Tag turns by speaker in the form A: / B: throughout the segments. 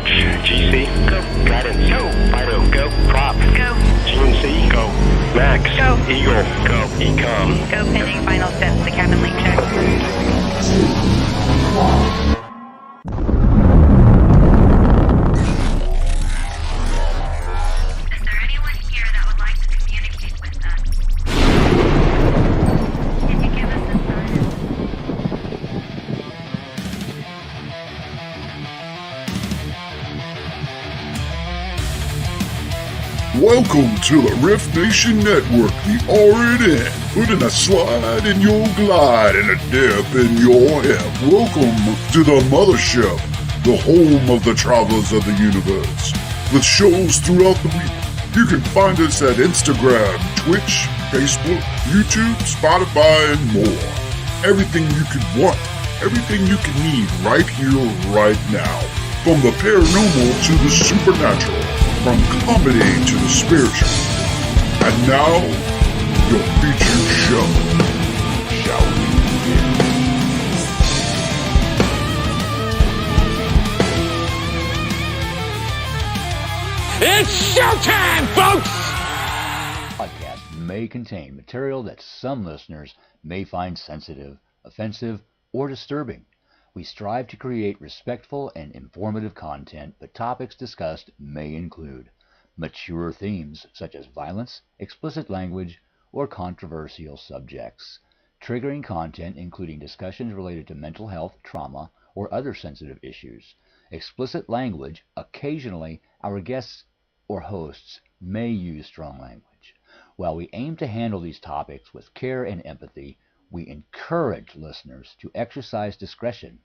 A: Launch. GC. Go. Guidance. Go. Fido. Go. Prop. Go. GNC. Go. Max. Go. Eagle. Go. Ecom.
B: Go pending final steps to cabin link check. Is there anyone here that would like to communicate with us? Can you give us a sign?
C: Welcome to the Rift Nation Network, the RNN, putting a slide in your glide and a dip in your hip. Welcome to the mothership, the home of the travelers of the universe. With shows throughout the week, you can find us at Instagram, Twitch, Facebook, YouTube, Spotify, and more. Everything you could want, everything you can need right here, right now. From the paranormal to the supernatural. From comedy to the spiritual. And now, your featured show. Shall we begin?
D: It's showtime, folks!
E: Podcast may contain material that some listeners may find sensitive, offensive, or disturbing. We strive to create respectful and informative content, but topics discussed may include mature themes such as violence, explicit language, or controversial subjects, triggering content including discussions related to mental health, trauma, or other sensitive issues, explicit language. Occasionally, our guests or hosts may use strong language. While we aim to handle these topics with care and empathy, we encourage listeners to exercise discretion.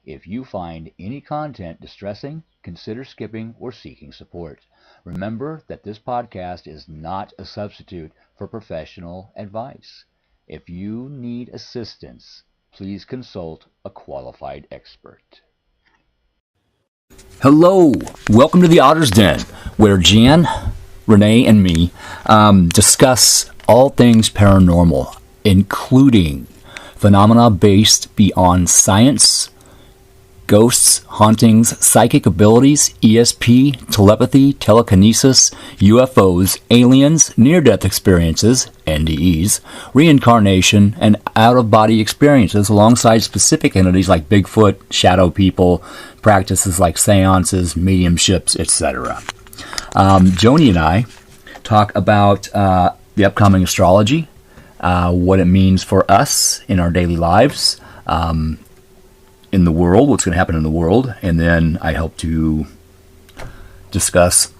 E: If you find any content distressing, consider skipping or seeking support. Remember that this podcast is not a substitute for professional advice. If you need assistance, please consult a qualified expert.
D: Hello, welcome to the Otters Den, where Jan, Renee, and me discuss all things paranormal, including phenomena based beyond science, ghosts, hauntings, psychic abilities, ESP, telepathy, telekinesis, UFOs, aliens, near-death experiences, NDEs, reincarnation, and out-of-body experiences alongside specific entities like Bigfoot, shadow people, practices like seances, mediumships, etc. Joni and I talk about the upcoming astrology, what it means for us in our daily lives, in the world, what's going to happen in the world, and then I help to discuss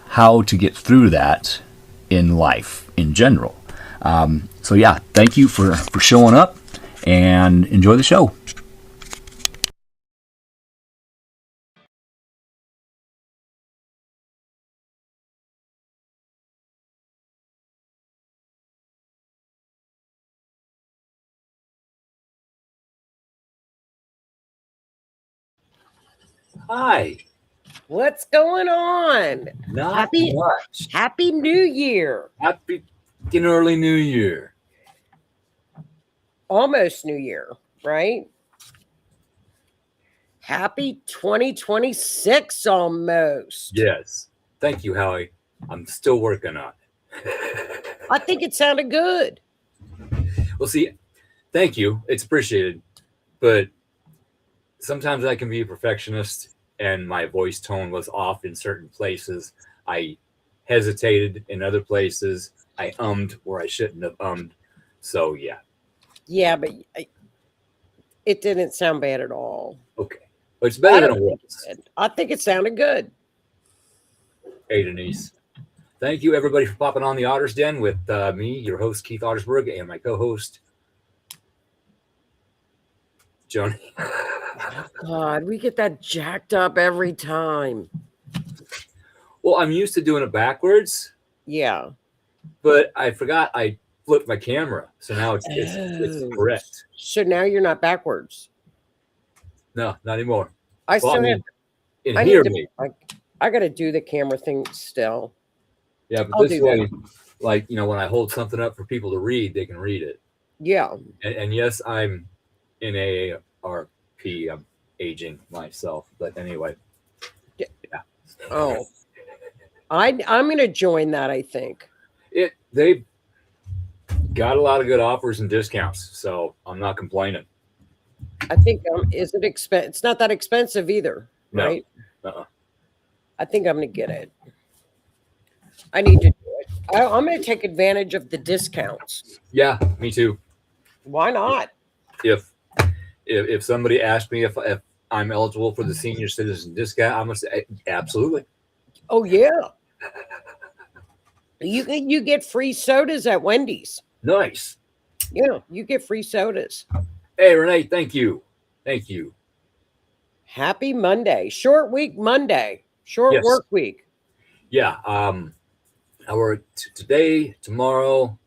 D: how to get through that in life in general. So yeah, thank you for showing up, and enjoy the show.
F: Hi.
G: What's going on?
F: Not much.
G: Happy New Year.
F: Happy early New Year.
G: Almost New Year, right? Happy 2026 almost.
F: Yes. Thank you, Howie. I'm still working on it.
G: I think it sounded good.
F: Well, see, thank you. It's appreciated. But sometimes I can be a perfectionist and my voice tone was off in certain places. I hesitated in other places. I ummed where I shouldn't have ummed. So, yeah.
G: Yeah, but it didn't sound bad at all.
F: Okay. But it's better than it was.
G: I think it sounded good.
F: Hey, Denise. Thank you, everybody, for popping on the Otters Den with me, your host, Keith Ottersberg, and my co-host, Joni.
G: God, we get that jacked up every time.
F: Well, I'm used to doing it backwards.
G: Yeah.
F: But I forgot I flipped my camera. So now it's correct.
G: So now you're not backwards.
F: No, not anymore.
G: I got to do the camera thing still.
F: Yeah, but this way, like, when I hold something up for people to read, they can read it.
G: Yeah.
F: And yes, I'm in AARP. I'm aging myself. But anyway.
G: Yeah. Oh, I'm going to join that, I think.
F: They got a lot of good offers and discounts, so I'm not complaining.
G: I think is it it's not that expensive either,
F: No.
G: right?
F: Uh-uh.
G: I think I'm going to get it. I need to do it. I'm going to take advantage of the discounts.
F: Yeah, me too.
G: Why not?
F: If somebody asked me if I'm eligible for the senior citizen discount, I'm gonna say absolutely.
G: Oh yeah. You get free sodas at Wendy's.
F: Nice.
G: Yeah, you get free sodas.
F: Hey Renee, thank you.
G: Happy Monday. Short week Monday. Short
F: Yes.
G: work week.
F: Yeah. I work today, tomorrow,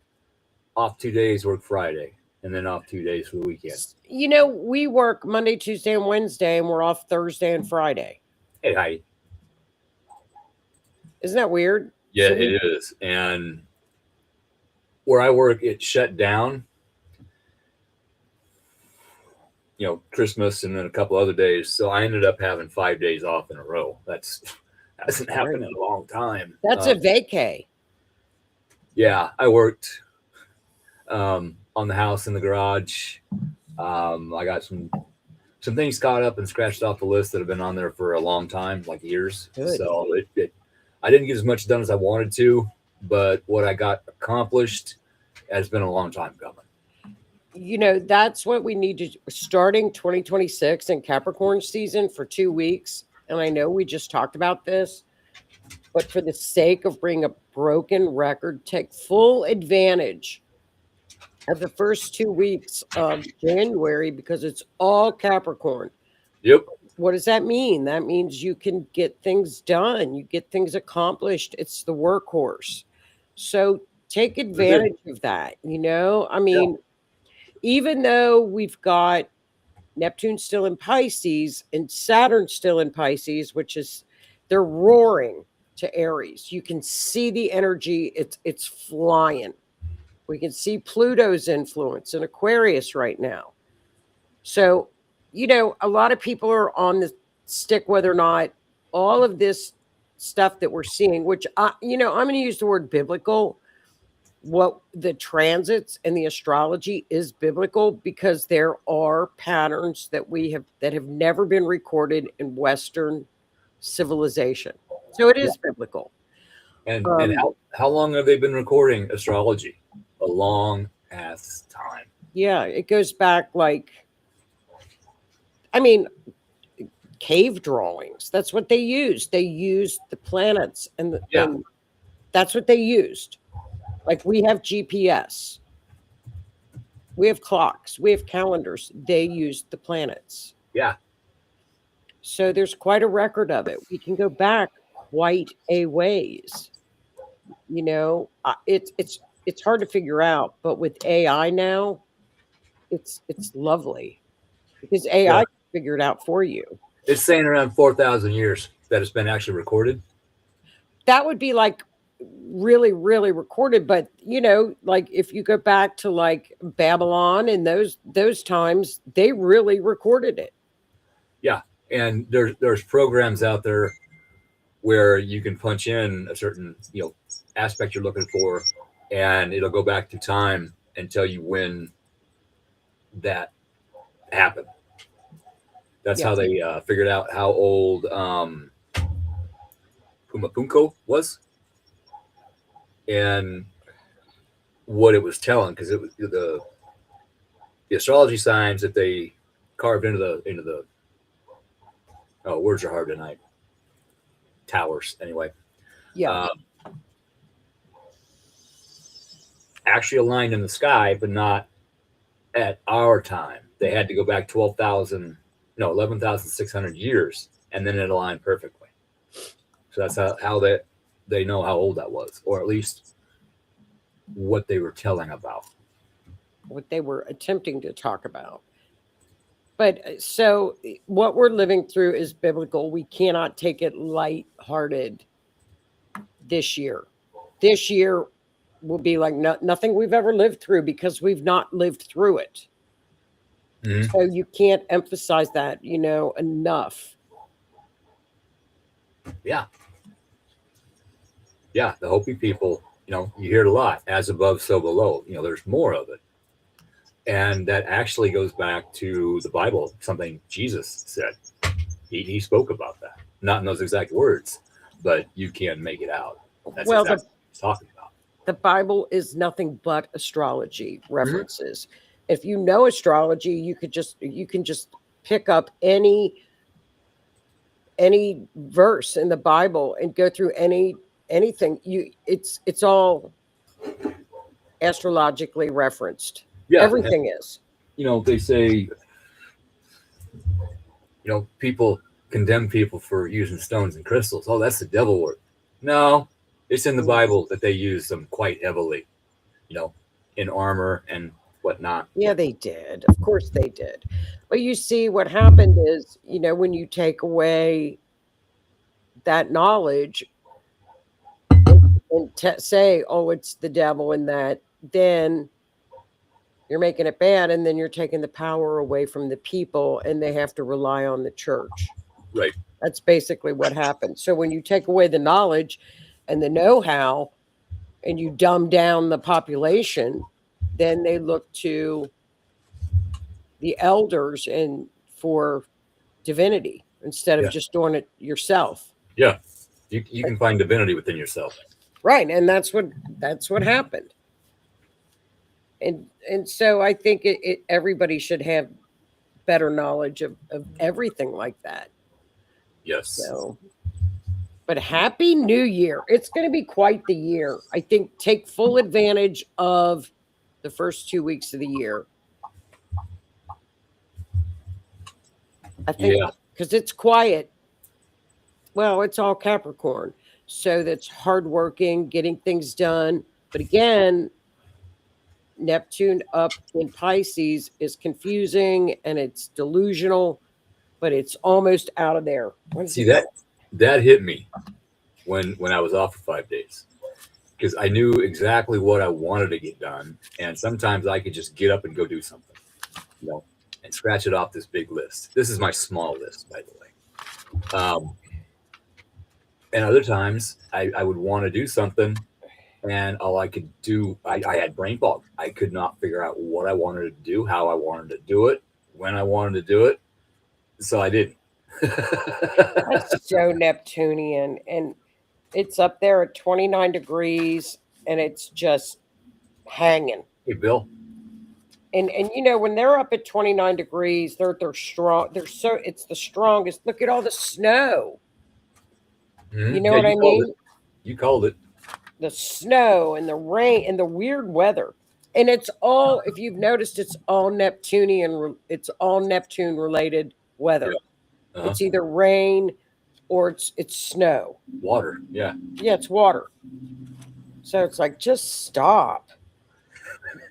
F: off 2 days, work Friday, and then off 2 days for the weekend.
G: You know, we work Monday, Tuesday, and Wednesday, and we're off Thursday and Friday.
F: Hey, hi.
G: Isn't that weird?
F: Yeah,
G: So
F: it is. And where I work, it shut down. You know, Christmas and then a couple other days. So I ended up having 5 days off in a row. That hasn't happened in a long time.
G: That's a vacay.
F: Yeah, I worked on the house in the garage. I got some things caught up and scratched off the list that have been on there for a long time, like years.
G: Good.
F: So I didn't get as much done as I wanted to, but what I got accomplished has been a long time coming.
G: You know, that's what we need to starting 2026 in Capricorn season for 2 weeks. And I know we just talked about this, but for the sake of bringing a broken record, take full advantage of the first 2 weeks of January because it's all Capricorn.
F: Yep.
G: What does that mean? That means you can get things done, you get things accomplished. It's the workhorse. So take advantage of that. You know, I mean, even though we've got Neptune still in Pisces and Saturn still in Pisces, which is they're roaring to Aries. You can see the energy, it's flying. We can see Pluto's influence in Aquarius right now. So, you know, a lot of people are on the stick whether or not all of this stuff that we're seeing, which I'm going to use the word biblical. What the transits and the astrology is biblical because there are patterns that have never been recorded in Western civilization. So it is biblical.
F: And how long have they been recording astrology? A long ass time.
G: Yeah, it goes back cave drawings. That's what they used. They used the planets and that's what they used. Like we have GPS, we have clocks, we have calendars. They used the planets.
F: Yeah.
G: So there's quite a record of it. We can go back quite a ways. You know, it's hard to figure out, but with AI now, it's lovely because AI can figure it out for you.
F: It's saying around 4,000 years that it's been actually recorded.
G: That would be like really, really recorded. But you know, like if you go back to like Babylon and those times, they really recorded it.
F: Yeah, and there's programs out there where you can punch in a certain aspect you're looking for, and it'll go back to time and tell you when that happened. That's how they figured out how old Pumapunko was and what it was telling, because it was the astrology signs that they carved into the words are hard tonight. Towers, anyway.
G: Yeah.
F: Actually aligned in the sky, but not at our time. They had to go back 11,600 years, and then it aligned perfectly. So that's how they know how old that was, or at least what they were telling about.
G: What they were attempting to talk about. But so what we're living through is biblical. We cannot take it lighthearted this year. This year will be like nothing we've ever lived through because we've not lived through it. Mm-hmm. So you can't emphasize that, enough.
F: Yeah. Yeah, the Hopi people, you hear it a lot, as above, so below. There's more of it. And that actually goes back to the Bible, something Jesus said. He spoke about that. Not in those exact words, but you can make it out. That's
G: Well,
F: exactly what he's talking about.
G: the Bible is nothing but astrology
F: Mm-hmm.
G: references. If you know astrology, you can just pick up any verse in the Bible and go through anything. It's all astrologically referenced.
F: Yeah.
G: Everything is.
F: They say, people condemn people for using stones and crystals. Oh, that's the devil work. No, it's in the Bible that they use them quite heavily, in armor and whatnot.
G: Yeah, they did. Of course they did. But you see, what happened is, when you take away that knowledge and say, oh, it's the devil and that, then you're making it bad. And then you're taking the power away from the people and they have to rely on the church.
F: Right.
G: That's basically what happened. So when you take away the knowledge and the know-how and you dumb down the population, then they look to the elders and for divinity instead of just doing it yourself.
F: Yeah. You can find divinity within yourself.
G: Right. And that's what happened. And so I think everybody should have better knowledge of everything like that.
F: Yes.
G: So, but Happy New Year. It's going to be quite the year. I think take full advantage of the first 2 weeks of the year. I think because it's quiet. Well, it's all Capricorn. So that's hardworking, getting things done. But again, Neptune up in Pisces is confusing and it's delusional, but it's almost out of there.
F: See, that hit me when I was off for 5 days, because I knew exactly what I wanted to get done, and sometimes I could just get up and go do something, and scratch it off this big list. This is my small list, by the way. And other times I would want to do something, and all I could do, I had brain fog. I could not figure out what I wanted to do, how I wanted to do it, when I wanted to do it, so I didn't.
G: That's so Neptunian, and it's up there at 29 degrees, and it's just hanging.
F: Hey, Bill.
G: And when they're up at 29 degrees, they're strong. It's the strongest. Look at all the snow.
F: Mm-hmm.
G: You know what I mean?
F: You called it.
G: The snow and the rain and the weird weather. And it's all, if you've noticed, it's all Neptunian. It's all Neptune related weather. Yeah. Uh-huh. It's either rain or it's snow.
F: Water. Yeah.
G: Yeah, it's water. So it's like, just stop.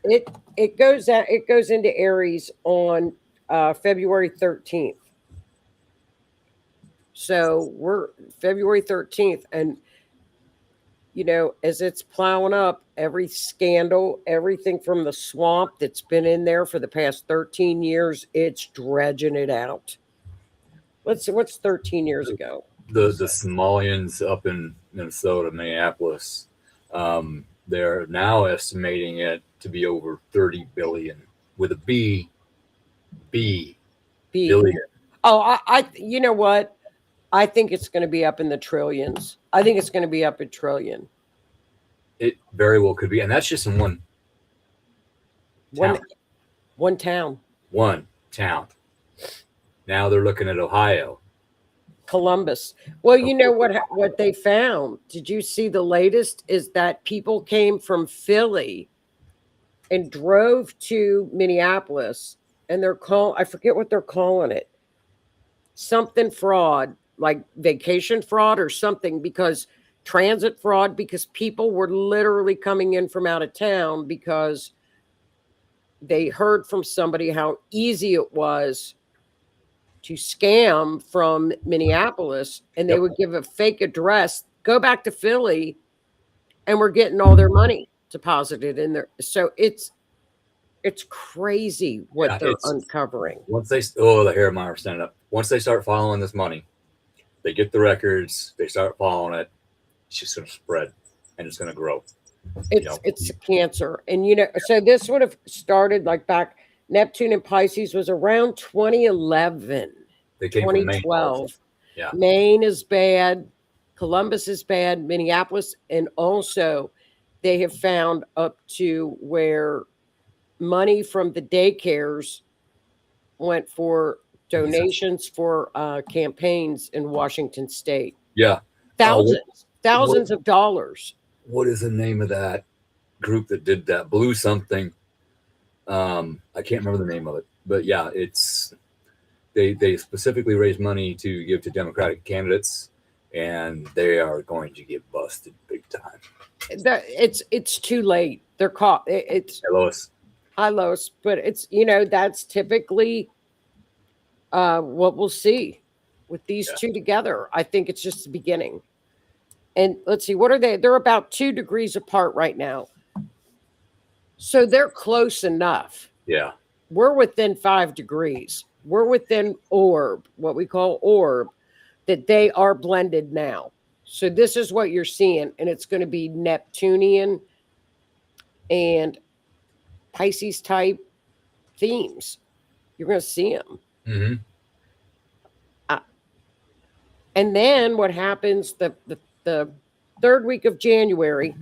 G: It goes into Aries on February 13th. So we're February 13th, and as it's plowing up, every scandal, everything from the swamp that's been in there for the past 13 years, it's dredging it out. What's 13 years ago?
F: The Somalians up in Minnesota, Minneapolis, they're now estimating it to be over 30 billion with a B. Billion.
G: Oh, I you know what? I think it's going to be up in the trillions. I think it's going to be up a trillion.
F: It very well could be. And that's just in one town.
G: One town.
F: One town. Now they're looking at Ohio.
G: Columbus. Well, you know what they found? Did you see the latest? Is that people came from Philly and drove to Minneapolis, and I forget what they're calling it. Something fraud, like vacation fraud or something, because transit fraud, because people were literally coming in from out of town because they heard from somebody how easy it was to scam from Minneapolis, and they would give a fake address, go back to Philly, and we're getting all their money deposited in there. So it's crazy what they're uncovering.
F: Once the hair of mine are standing up. Once they start following this money, they get the records, they start following it, it's just going to spread. and it's going to grow.
G: It's a Cancer. And, so this would have started like back, Neptune and Pisces was around 2011,
F: They came from Maine.
G: 2012.
F: Yeah.
G: Maine is bad. Columbus is bad. Minneapolis. And also they have found up to where money from the daycares went for donations for campaigns in Washington State.
F: Yeah.
G: Thousands of dollars.
F: What is the name of that group that did that? Blue something. I can't remember the name of it, but yeah, it's they specifically raise money to give to Democratic candidates, and they are going to get busted big time.
G: It's too late. They're caught. It's
F: Hi,
G: Lois, but it's that's typically what we'll see with these two together. I think it's just the beginning. And let's see, what are they? They're about 2 degrees apart right now. So they're close enough.
F: Yeah.
G: We're within 5 degrees. We're within orb, what we call orb, that they are blended now. So this is what you're seeing. And it's going to be Neptunian and Pisces type themes. You're going to see them.
F: Mm-hmm.
G: And then what happens the 3rd week of January,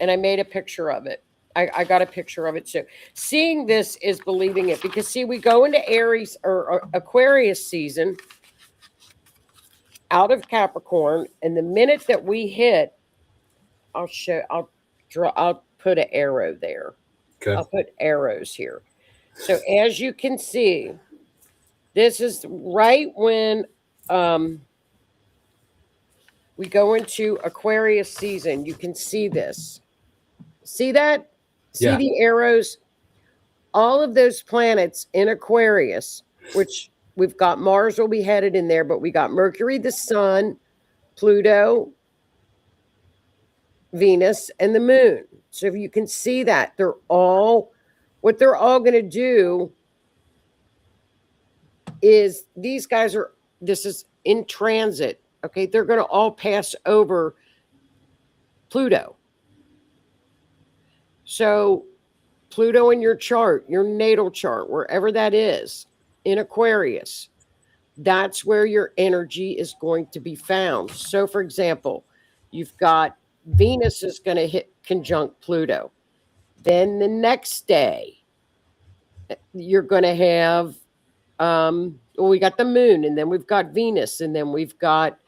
G: and I made a picture of it. I got a picture of it too. Seeing this is believing it, because see, we go into Aries or Aquarius season out of Capricorn, and the minute that we hit, I'll put an arrow there.
F: Okay.
G: I'll put arrows here. So as you can see, this is right when we go into Aquarius season. You can see this. See that? See the arrows? All of those planets in Aquarius, which we've got Mars will be headed in there, but we got Mercury, the Sun, Pluto, Venus, and the Moon. So if you can see that, what they're all going to do is this is in transit. Okay, they're going to all pass over Pluto. So Pluto in your chart, your natal chart, wherever that is, in Aquarius, that's where your energy is going to be found. So, for example, you've got Venus is going to hit conjunct Pluto. Then the next day, you're going to have, we got the Moon, and then we've got Venus, and then we've got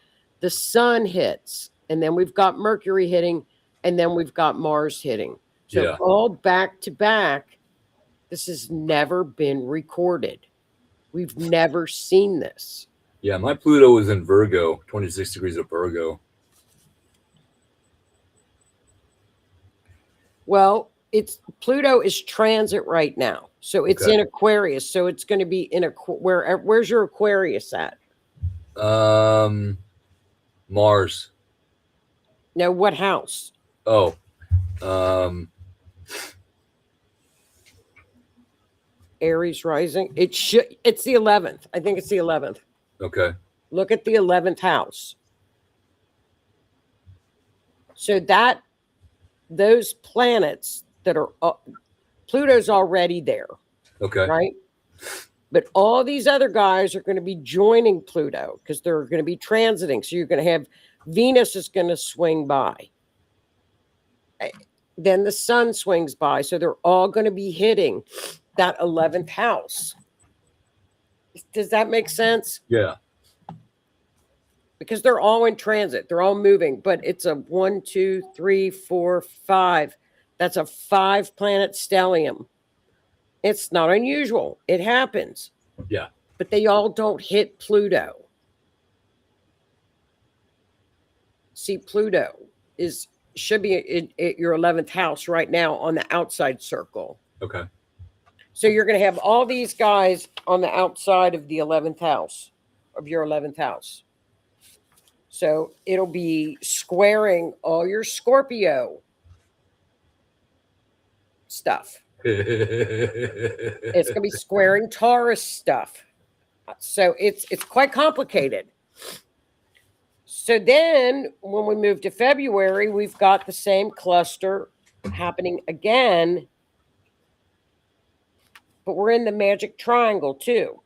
G: the Sun hits, and then we've got Mercury hitting, and then we've got Mars hitting. So all back to back. This has never been recorded. We've never seen this.
F: Yeah, my Pluto is in Virgo, 26 degrees of Virgo.
G: Well, Pluto is transit right now. So it's in Aquarius. So it's going to be in where's your Aquarius at?
F: Mars.
G: No, what house?
F: Oh.
G: Aries rising. It's the 11th. I think it's the 11th.
F: Okay.
G: Look at the 11th house. So those planets that are Pluto's already there.
F: Okay.
G: Right? But all these other guys are going to be joining Pluto because they're going to be transiting. So you're going to have Venus is going to swing by. Then the Sun swings by. So they're all going to be hitting that 11th house. Does that make sense?
F: Yeah.
G: Because they're all in transit. They're all moving. But it's a 1, 2, 3, 4, 5. That's a 5-planet stellium. It's not unusual. It happens.
F: Yeah.
G: But they all don't hit Pluto. See, Pluto should be at your 11th house right now on the outside circle.
F: Okay.
G: So you're going to have all these guys on the outside of the 11th house, of your 11th house. So it'll be squaring all your Scorpio stuff. It's going to be squaring Taurus stuff. So it's quite complicated. So then when we move to February, we've got the same cluster happening again, but we're in the magic triangle too.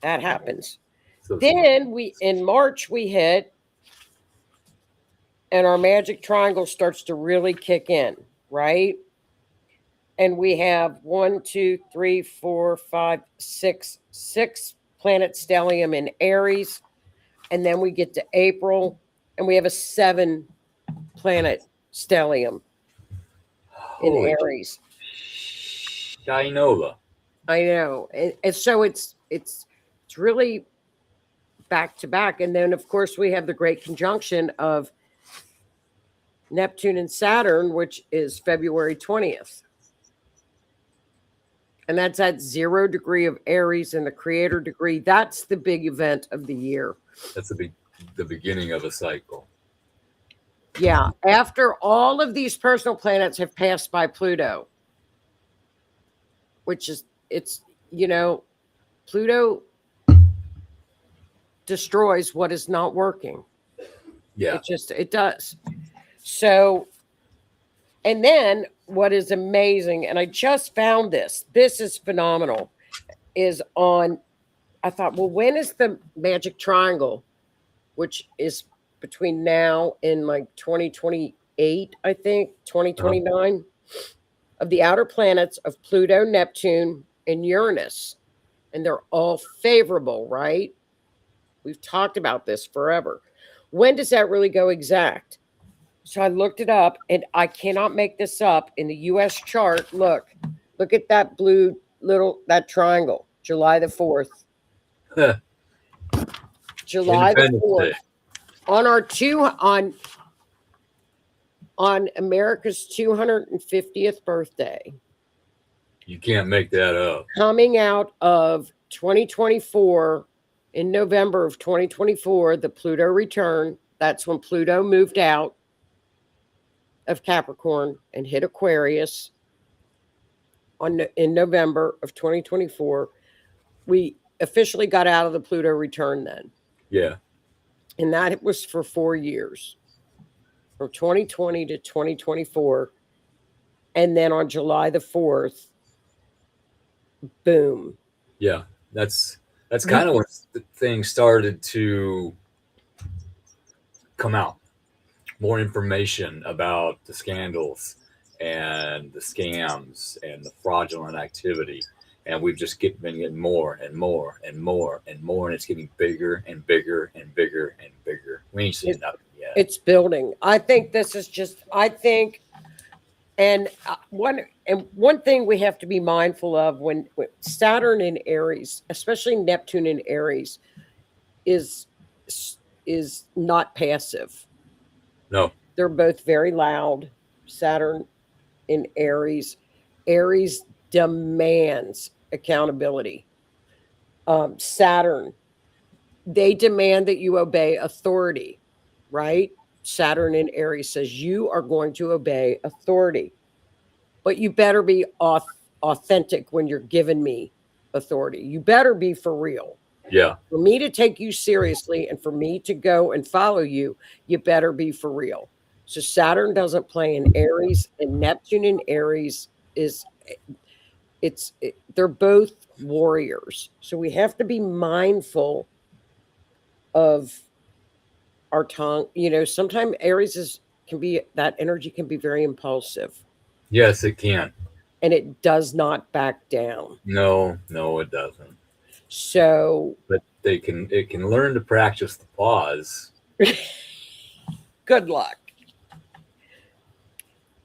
G: That happens.
F: So
G: Then in March we hit, and our magic triangle starts to really kick in, right? And we have 1, 2, 3, 4, 5, 6, 6 planet stellium in Aries. And then we get to April and we have a 7 planet stellium in
F: holy
G: Aries.
F: Shinola.
G: I know. And so it's really back to back. And then of course we have the great conjunction of Neptune and Saturn, which is February 20th. And that's at 0 degree of Aries and the creator degree. That's the big event of the year.
F: That's the beginning of a cycle.
G: Yeah. After all of these personal planets have passed by Pluto, which is, Pluto destroys what is not working.
F: Yeah.
G: It does. So, and then what is amazing, and I just found this is phenomenal, is I thought, well, when is the magic triangle, which is between now and like 2028, I think, 2029, of the outer planets of Pluto, Neptune, and Uranus. And they're all favorable, right? We've talked about this forever. When does that really go exact? So I looked it up, and I cannot make this up. In the U.S. chart, look at that blue that triangle, July the 4th. July the 4th. On our on America's 250th birthday.
F: You can't make that up.
G: Coming out of 2024, in November of 2024, the Pluto return. That's when Pluto moved out of Capricorn and hit Aquarius in November of 2024. We officially got out of the Pluto return then.
F: Yeah.
G: And that was for 4 years, from 2020 to 2024. And then on July the 4th, boom.
F: Yeah. That's kind of when the thing started to come out. More information about the scandals and the scams and the fraudulent activity. And we've just been getting more and more and more and more. And it's getting bigger and bigger and bigger and bigger. We ain't seen nothing yet.
G: It's building. I think this is and one thing we have to be mindful of when Saturn in Aries, especially Neptune in Aries, is not passive.
F: No.
G: They're both very loud. Saturn in Aries. Aries demands accountability. Saturn, they demand that you obey authority, right? Saturn in Aries says you are going to obey authority, but you better be authentic when you're giving me authority. You better be for real.
F: Yeah.
G: For me to take you seriously and for me to go and follow you, you better be for real. So Saturn doesn't play in Aries, and Neptune in Aries they're both warriors. So we have to be mindful of our tongue. Sometimes Aries that energy can be very impulsive.
F: Yes, it can.
G: And it does not back down.
F: No, it doesn't.
G: So,
F: but it can learn to practice the pause.
G: Good luck.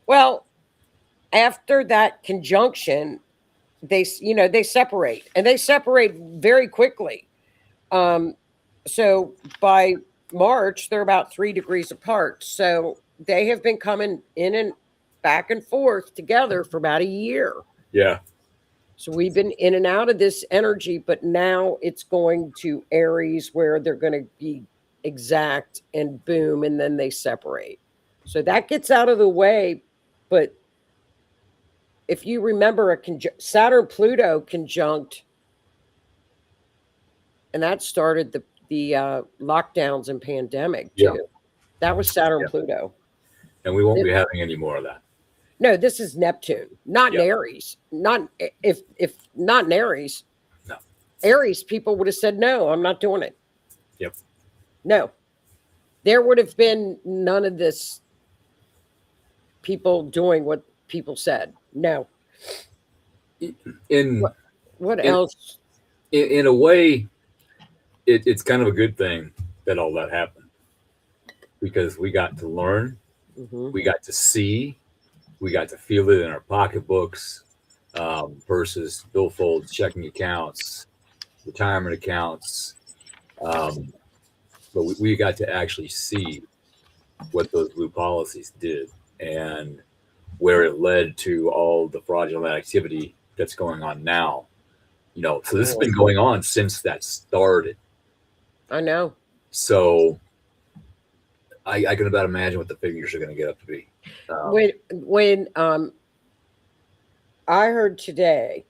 G: Well, after that conjunction, they separate, and they separate very quickly. So by March, they're about 3 degrees apart. So they have been coming in and back and forth together for about a year.
F: Yeah.
G: So we've been in and out of this energy, but now it's going to Aries where they're going to be exact and boom, and then they separate. So that gets out of the way. But if you remember Saturn-Pluto conjunct, and that started the lockdowns and pandemic
F: Yeah.
G: too. That was Saturn
F: Yeah.
G: Pluto.
F: And we won't be having any more of that.
G: No, this is Neptune, not
F: Yeah.
G: in Aries. Not if not in Aries.
F: No.
G: Aries people would have said no. I'm not doing it.
F: Yep.
G: No, there would have been none of this. People doing what people said. No.
F: In
G: What
F: in,
G: else?
F: in a way, it's kind of a good thing that all that happened, because we got to learn, we got to see, we got to feel it in our pocketbooks, versus billfolds, checking accounts, retirement accounts. But we got to actually see what those blue policies did and where it led to all the fraudulent activity that's going on now. So this has been going on since that started.
G: I know.
F: So I can about imagine what the figures are going to get up to be.
G: When I heard today,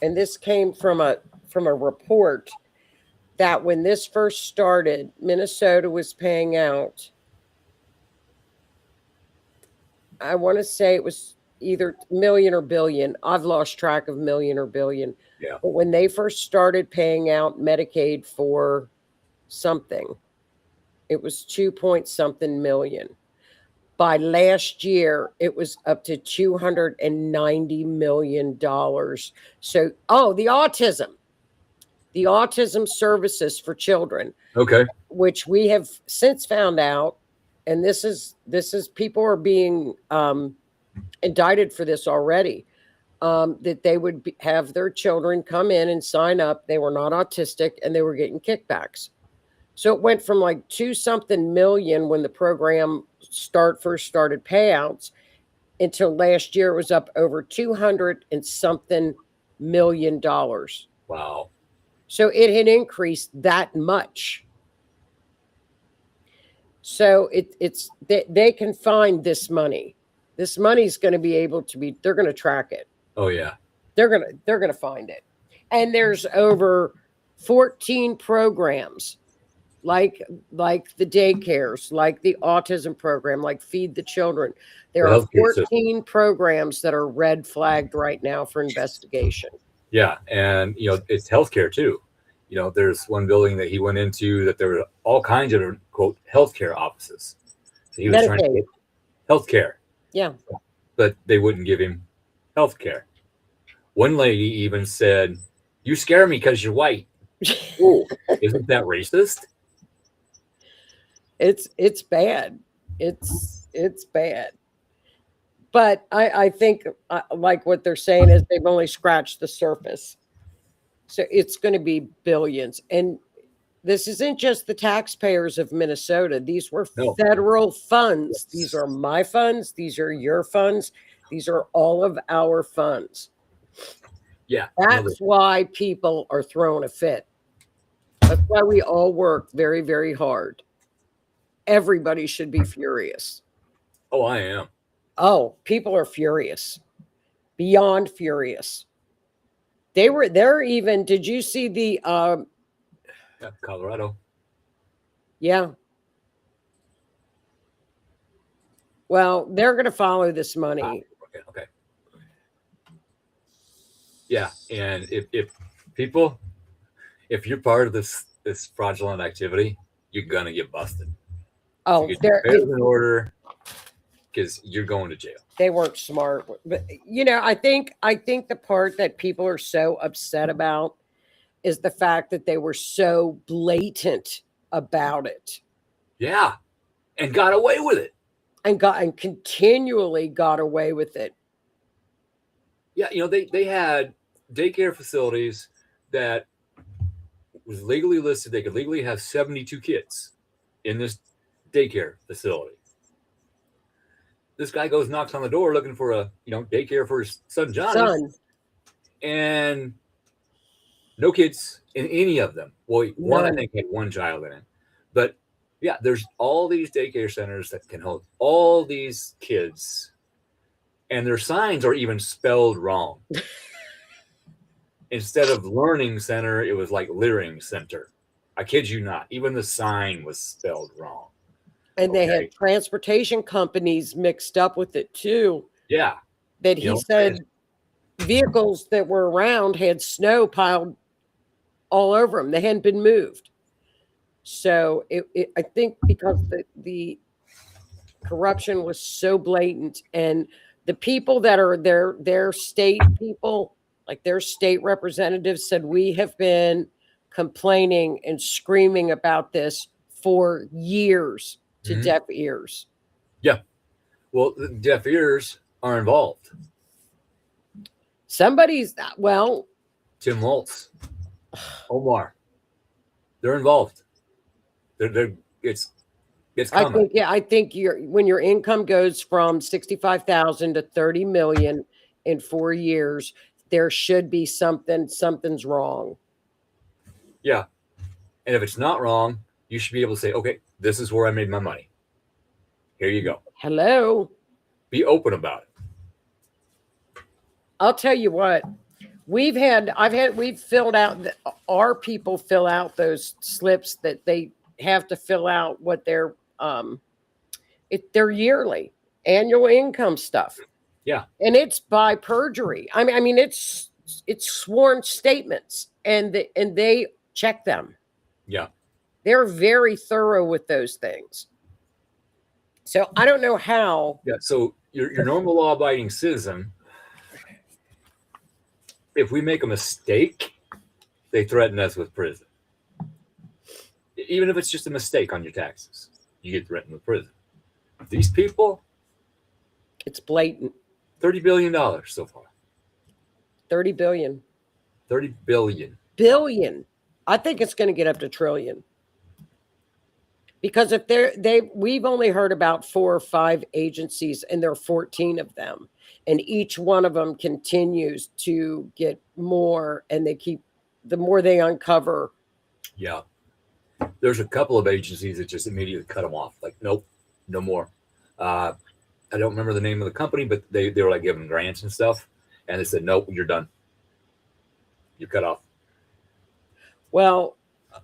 G: and this came from a report, that when this first started, Minnesota was paying out, I want to say it was either million or billion. I've lost track of million or billion.
F: Yeah.
G: But when they first started paying out Medicaid for something, it was 2 point something million. By last year, it was up to $290 million. So, the autism services for children,
F: Okay.
G: which we have since found out, and this is people are being indicted for this already, that they would have their children come in and sign up. They were not autistic and they were getting kickbacks. So it went from like 2 something million when the program first started payouts, until last year it was up over 200 and something million dollars.
F: Wow.
G: So it had increased that much. So they can find this money. This money's going to be able to be. They're going to track it.
F: Oh yeah.
G: They're going to find it. And there's over 14 programs, like the daycares, like the autism program, like Feed the Children. There are 14 programs that are red flagged right now for investigation.
F: Yeah, and it's healthcare too. There's one building that he went into that there were all kinds of quote healthcare offices. So he was trying to get healthcare.
G: Yeah.
F: But they wouldn't give him healthcare. One lady even said, "You scare me because you're white." Oh, isn't that racist?
G: It's bad. It's bad. But I think like what they're saying is they've only scratched the surface. So it's going to be billions. And this isn't just the taxpayers of Minnesota. These were federal funds. These are my funds. These are your funds. These are all of our funds.
F: Yeah.
G: That's why people are throwing a fit. That's why we all work very, very hard. Everybody should be furious.
F: Oh, I am.
G: Oh, people are furious. Beyond furious. They're even, did you see the
F: Colorado?
G: Yeah. Well, they're going to follow this money.
F: Okay. Yeah, and if you're part of this fraudulent activity, you're gonna get busted.
G: Oh,
F: they're in order, because you're going to jail.
G: They weren't smart, but I think the part that people are so upset about is the fact that they were so blatant about it.
F: Yeah, and got away with it.
G: And continually got away with it.
F: Yeah, they had daycare facilities that was legally listed. They could legally have 72 kids in this daycare facility. This guy knocks on the door looking for a daycare for his son Johnny, and no kids in any of them. Well, one I think had one child in it, but yeah, there's all these daycare centers that can hold all these kids, and their signs are even spelled wrong. Instead of learning center, it was like leering center. I kid you not. Even the sign was spelled wrong.
G: And they
F: Okay.
G: had transportation companies mixed up with it too.
F: Yeah.
G: That
F: You
G: he
F: know,
G: said vehicles that were around had snow piled all over them. They hadn't been moved. So I think because the corruption was so blatant, and the people that are their state people, like their state representatives, said we have been complaining and screaming about this for years to
F: Mhm.
G: deaf ears.
F: Yeah. Well, the deaf ears are involved.
G: Somebody's well,
F: Tim Waltz, Omar, they're involved. They're it's coming.
G: I think when your income goes from 65,000 to 30 million in 4 years, there should be something's wrong.
F: Yeah. And if it's not wrong, you should be able to say, okay, this is where I made my money. Here you go.
G: Hello.
F: Be open about it.
G: I'll tell you what. We've filled out our people fill out those slips that they have to fill out what their yearly annual income stuff.
F: Yeah.
G: And it's by perjury. I mean it's sworn statements, and they check them.
F: Yeah.
G: They're very thorough with those things. So I don't know how.
F: Yeah. So your normal law abiding citizen, if we make a mistake, they threaten us with prison. Even if it's just a mistake on your taxes, you get threatened with prison. These people,
G: It's blatant.
F: $30 billion so far.
G: 30 billion.
F: 30 billion.
G: Billion. I think it's going to get up to trillion. Because if we've only heard about 4 or 5 agencies, and there are 14 of them, and each one of them continues to get more, and the more they uncover.
F: Yeah. There's a couple of agencies that just immediately cut them off. Like, nope, no more. I don't remember the name of the company, but they were like giving grants and stuff. And they said, nope, you're done. You're cut off.
G: Well,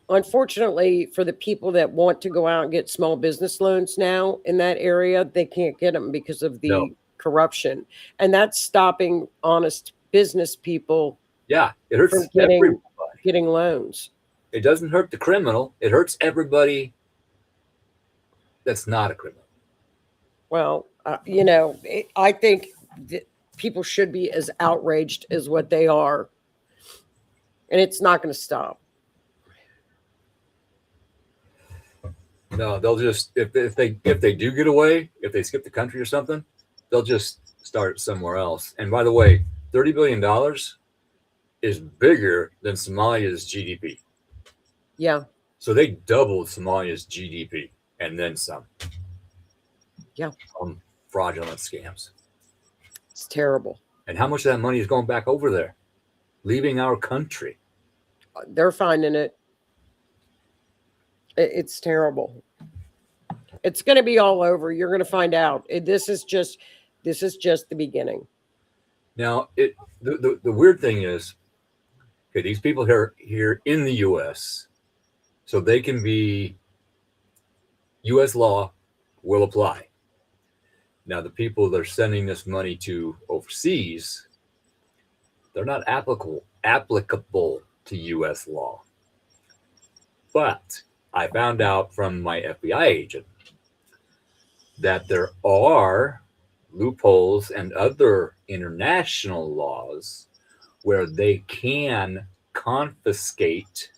G: unfortunately, for the people that want to go out and get small business loans now in that area, they can't get them because of the corruption. And that's stopping honest business people.
F: Yeah, it hurts
G: from
F: everybody.
G: Getting loans.
F: It doesn't hurt the criminal. It hurts everybody that's not a criminal.
G: Well, I think that people should be as outraged as what they are. And it's not going to stop.
F: No, they'll just if they do get away, if they skip the country or something, they'll just start somewhere else. And by the way, $30 billion is bigger than Somalia's GDP.
G: Yeah.
F: So they doubled Somalia's GDP and then some.
G: Yeah.
F: From fraudulent scams.
G: It's terrible.
F: And how much of that money is going back over there, leaving our country?
G: They're finding it. It's terrible. It's going to be all over. You're going to find out. This is just the beginning.
F: Now, the weird thing is, okay, these people here in the U.S., so they can be U.S. law will apply. Now, the people that are sending this money to overseas, they're not applicable to U.S. law. But I found out from my FBI agent that there are loopholes and other international laws where they can confiscate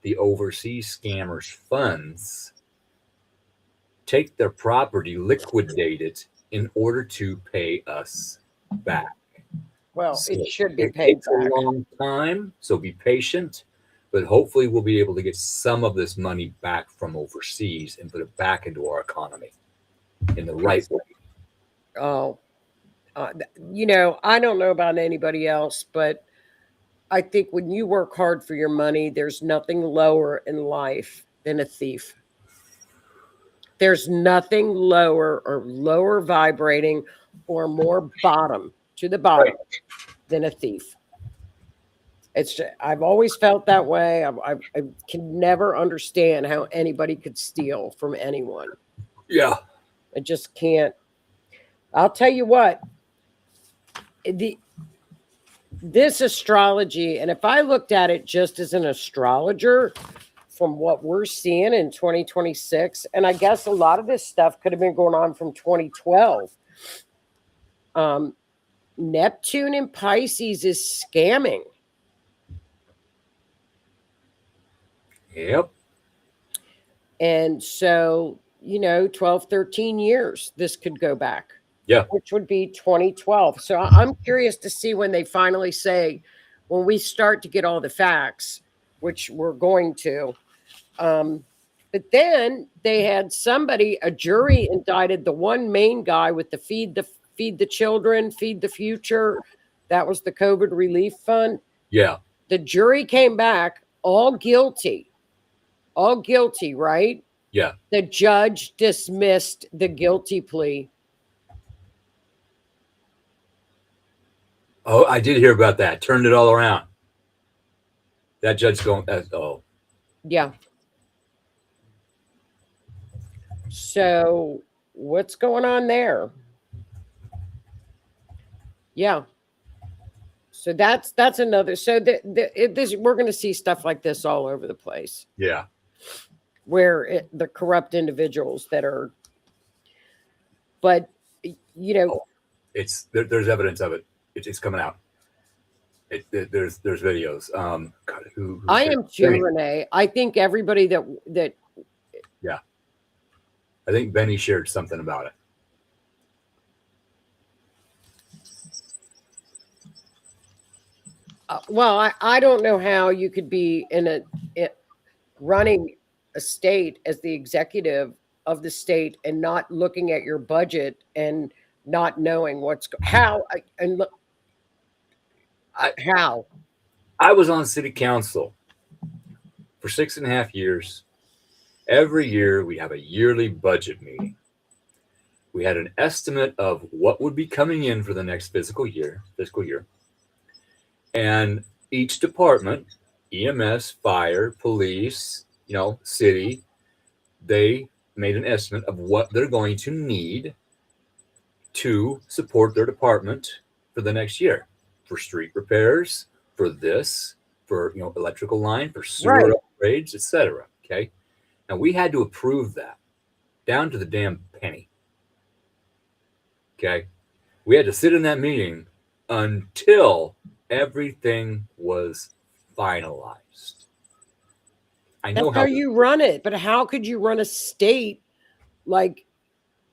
F: the overseas scammers' funds, take their property, liquidate it in order to pay us back.
G: Well,
F: So
G: it should be
F: it
G: paid
F: takes
G: back.
F: a long time, so be patient. But hopefully we'll be able to get some of this money back from overseas and put it back into our economy in the right way.
G: Oh, I don't know about anybody else, but I think when you work hard for your money, there's nothing lower in life than a thief. There's nothing lower or lower vibrating or more bottom to the bottom than a thief. I've always felt that way. I can never understand how anybody could steal from anyone.
F: Yeah.
G: I just can't. I'll tell you what, this astrology, and if I looked at it just as an astrologer, from what we're seeing in 2026, and I guess a lot of this stuff could have been going on from 2012. Neptune in Pisces is scamming.
F: Yep.
G: And so, 12, 13 years this could go back.
F: Yeah.
G: Which would be 2012. So I'm curious to see when they finally say, when we start to get all the facts, which we're going to. But then they had a jury indicted the one main guy with the feed the children, feed the future. That was the COVID relief fund.
F: Yeah.
G: The jury came back all guilty, right?
F: Yeah.
G: The judge dismissed the guilty plea.
F: Oh, I did hear about that. Turned it all around. That judge going, oh.
G: Yeah. So what's going on there? Yeah. So that's another. So we're going to see stuff like this all over the place.
F: Yeah.
G: Where the corrupt individuals that are, but
F: it's there's evidence of it. It's coming out. There's videos. God, who
G: I am too, Renee. I think everybody that.
F: Yeah. I think Benny shared something about it.
G: Well, I don't know how you could be running a state as the executive of the state and not looking at your budget and not knowing how.
F: I was on city council for 6.5 years. Every year we have a yearly budget meeting. We had an estimate of what would be coming in for the next fiscal year. And each department, EMS, fire, police, city, they made an estimate of what they're going to need to support their department for the next year, for street repairs, for electrical line, for sewer upgrades, etc. Okay. And we had to approve that down to the damn penny. Okay. We had to sit in that meeting until everything was finalized. I know
G: that's how you run it, but how could you run a state like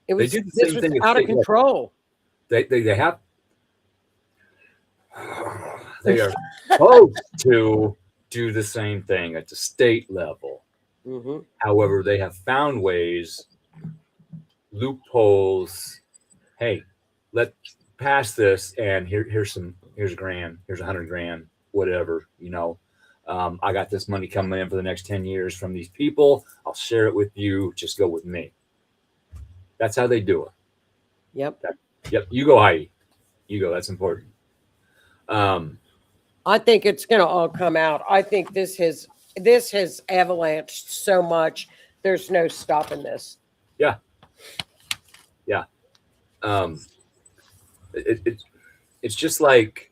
G: it was? This was out of control.
F: They have. They are supposed to do the same thing at the state level.
G: Mm-hmm.
F: However, they have found ways, loopholes. Hey, let's pass this, and here's a grand, here's $100,000, whatever. I got this money coming in for the next 10 years from these people. I'll share it with you. Just go with me. That's how they do it.
G: Yep.
F: Yep. You go, Heidi. You go. That's important.
G: I think it's going to all come out. I think this has avalanched so much. There's no stopping this.
F: Yeah. Yeah. It's just like,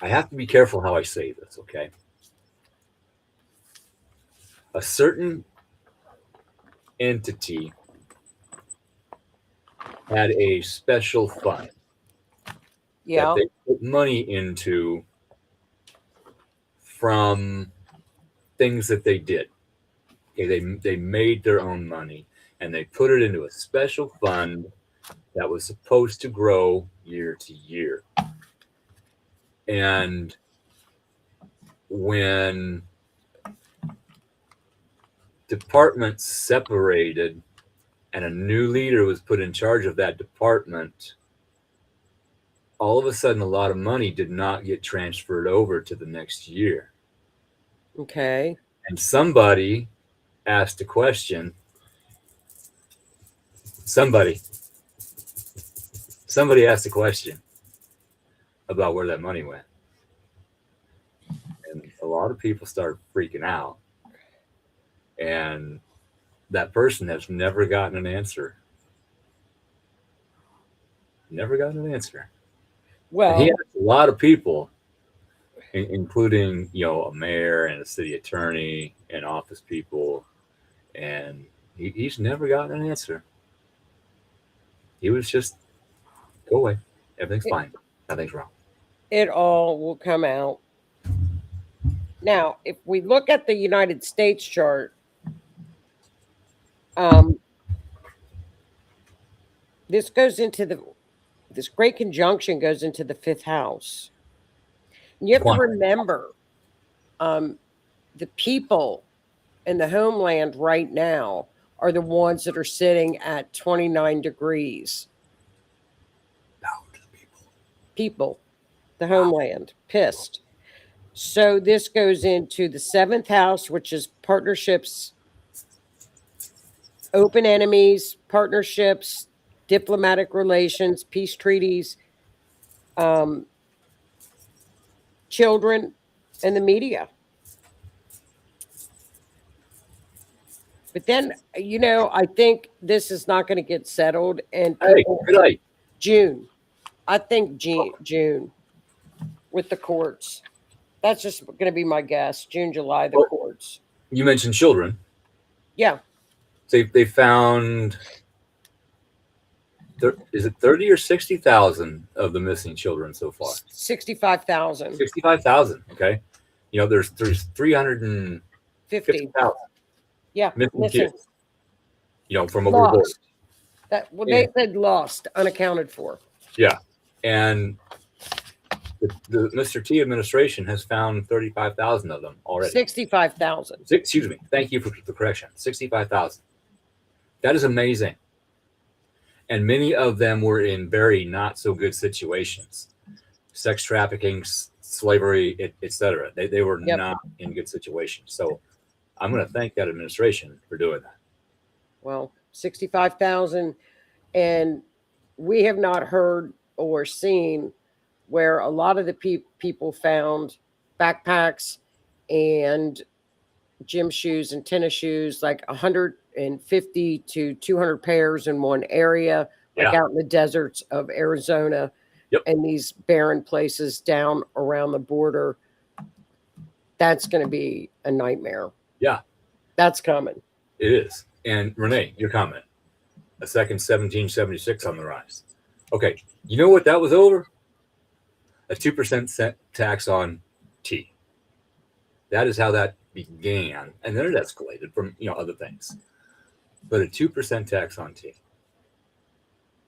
F: I have to be careful how I say this, okay? A certain entity had a special fund that they put money into from things that they did. Okay, they made their own money and they put it into a special fund that was supposed to grow year to year. And when departments separated and a new leader was put in charge of that department, all of a sudden a lot of money did not get transferred over to the next year.
G: Okay.
F: And somebody asked a question. Somebody asked a question about where that money went. lot of people start freaking out, and that person has never gotten an answer. Never gotten an answer. And he
G: Well,
F: asked a lot of people, including a mayor and a city attorney and office people, and he's never gotten an answer. He was just go away. Everything's fine. Nothing's wrong.
G: it all will come out. Now, if we look at the United States chart, this goes into this great conjunction goes into the fifth house. And you have to remember, the people in the homeland right now are the ones that are sitting at 29 degrees. People, the homeland, pissed. So this goes into the seventh house, which is partnerships, open enemies, partnerships, diplomatic relations, peace treaties, children, and the media. But then, I think this is not going to get settled. And
F: Hey, good night.
G: June. I think June with the courts. That's just going to be my guess. June, July, the courts.
F: You mentioned children.
G: Yeah.
F: They found, is it 30 or 60,000 of the missing children so far?
G: 65,000.
F: 65,000. Okay. There's 350,000
G: Yeah.
F: missing kids. From over the
G: Lost. They said lost, unaccounted for.
F: Yeah. And the Mr. T administration has found 35,000 of them already.
G: 65,000.
F: Excuse me. Thank you for the correction. 65,000. That is amazing. And many of them were in very not so good situations. Sex trafficking, slavery, etc. They were not in good situations. So I'm going to thank that administration for doing that.
G: Well, 65,000. And we have not heard or seen where a lot of the people found backpacks and gym shoes and tennis shoes, like 150 to 200 pairs in one area, like out in the deserts of Arizona and these barren places down around the border. That's going to be a nightmare.
F: Yeah.
G: That's coming.
F: It is. And Renee, your comment. A second 1776 on the rise. Okay. You know what that was over? A 2% tax on tea. That is how that began. And then it escalated from, other things. But a 2% tax on tea.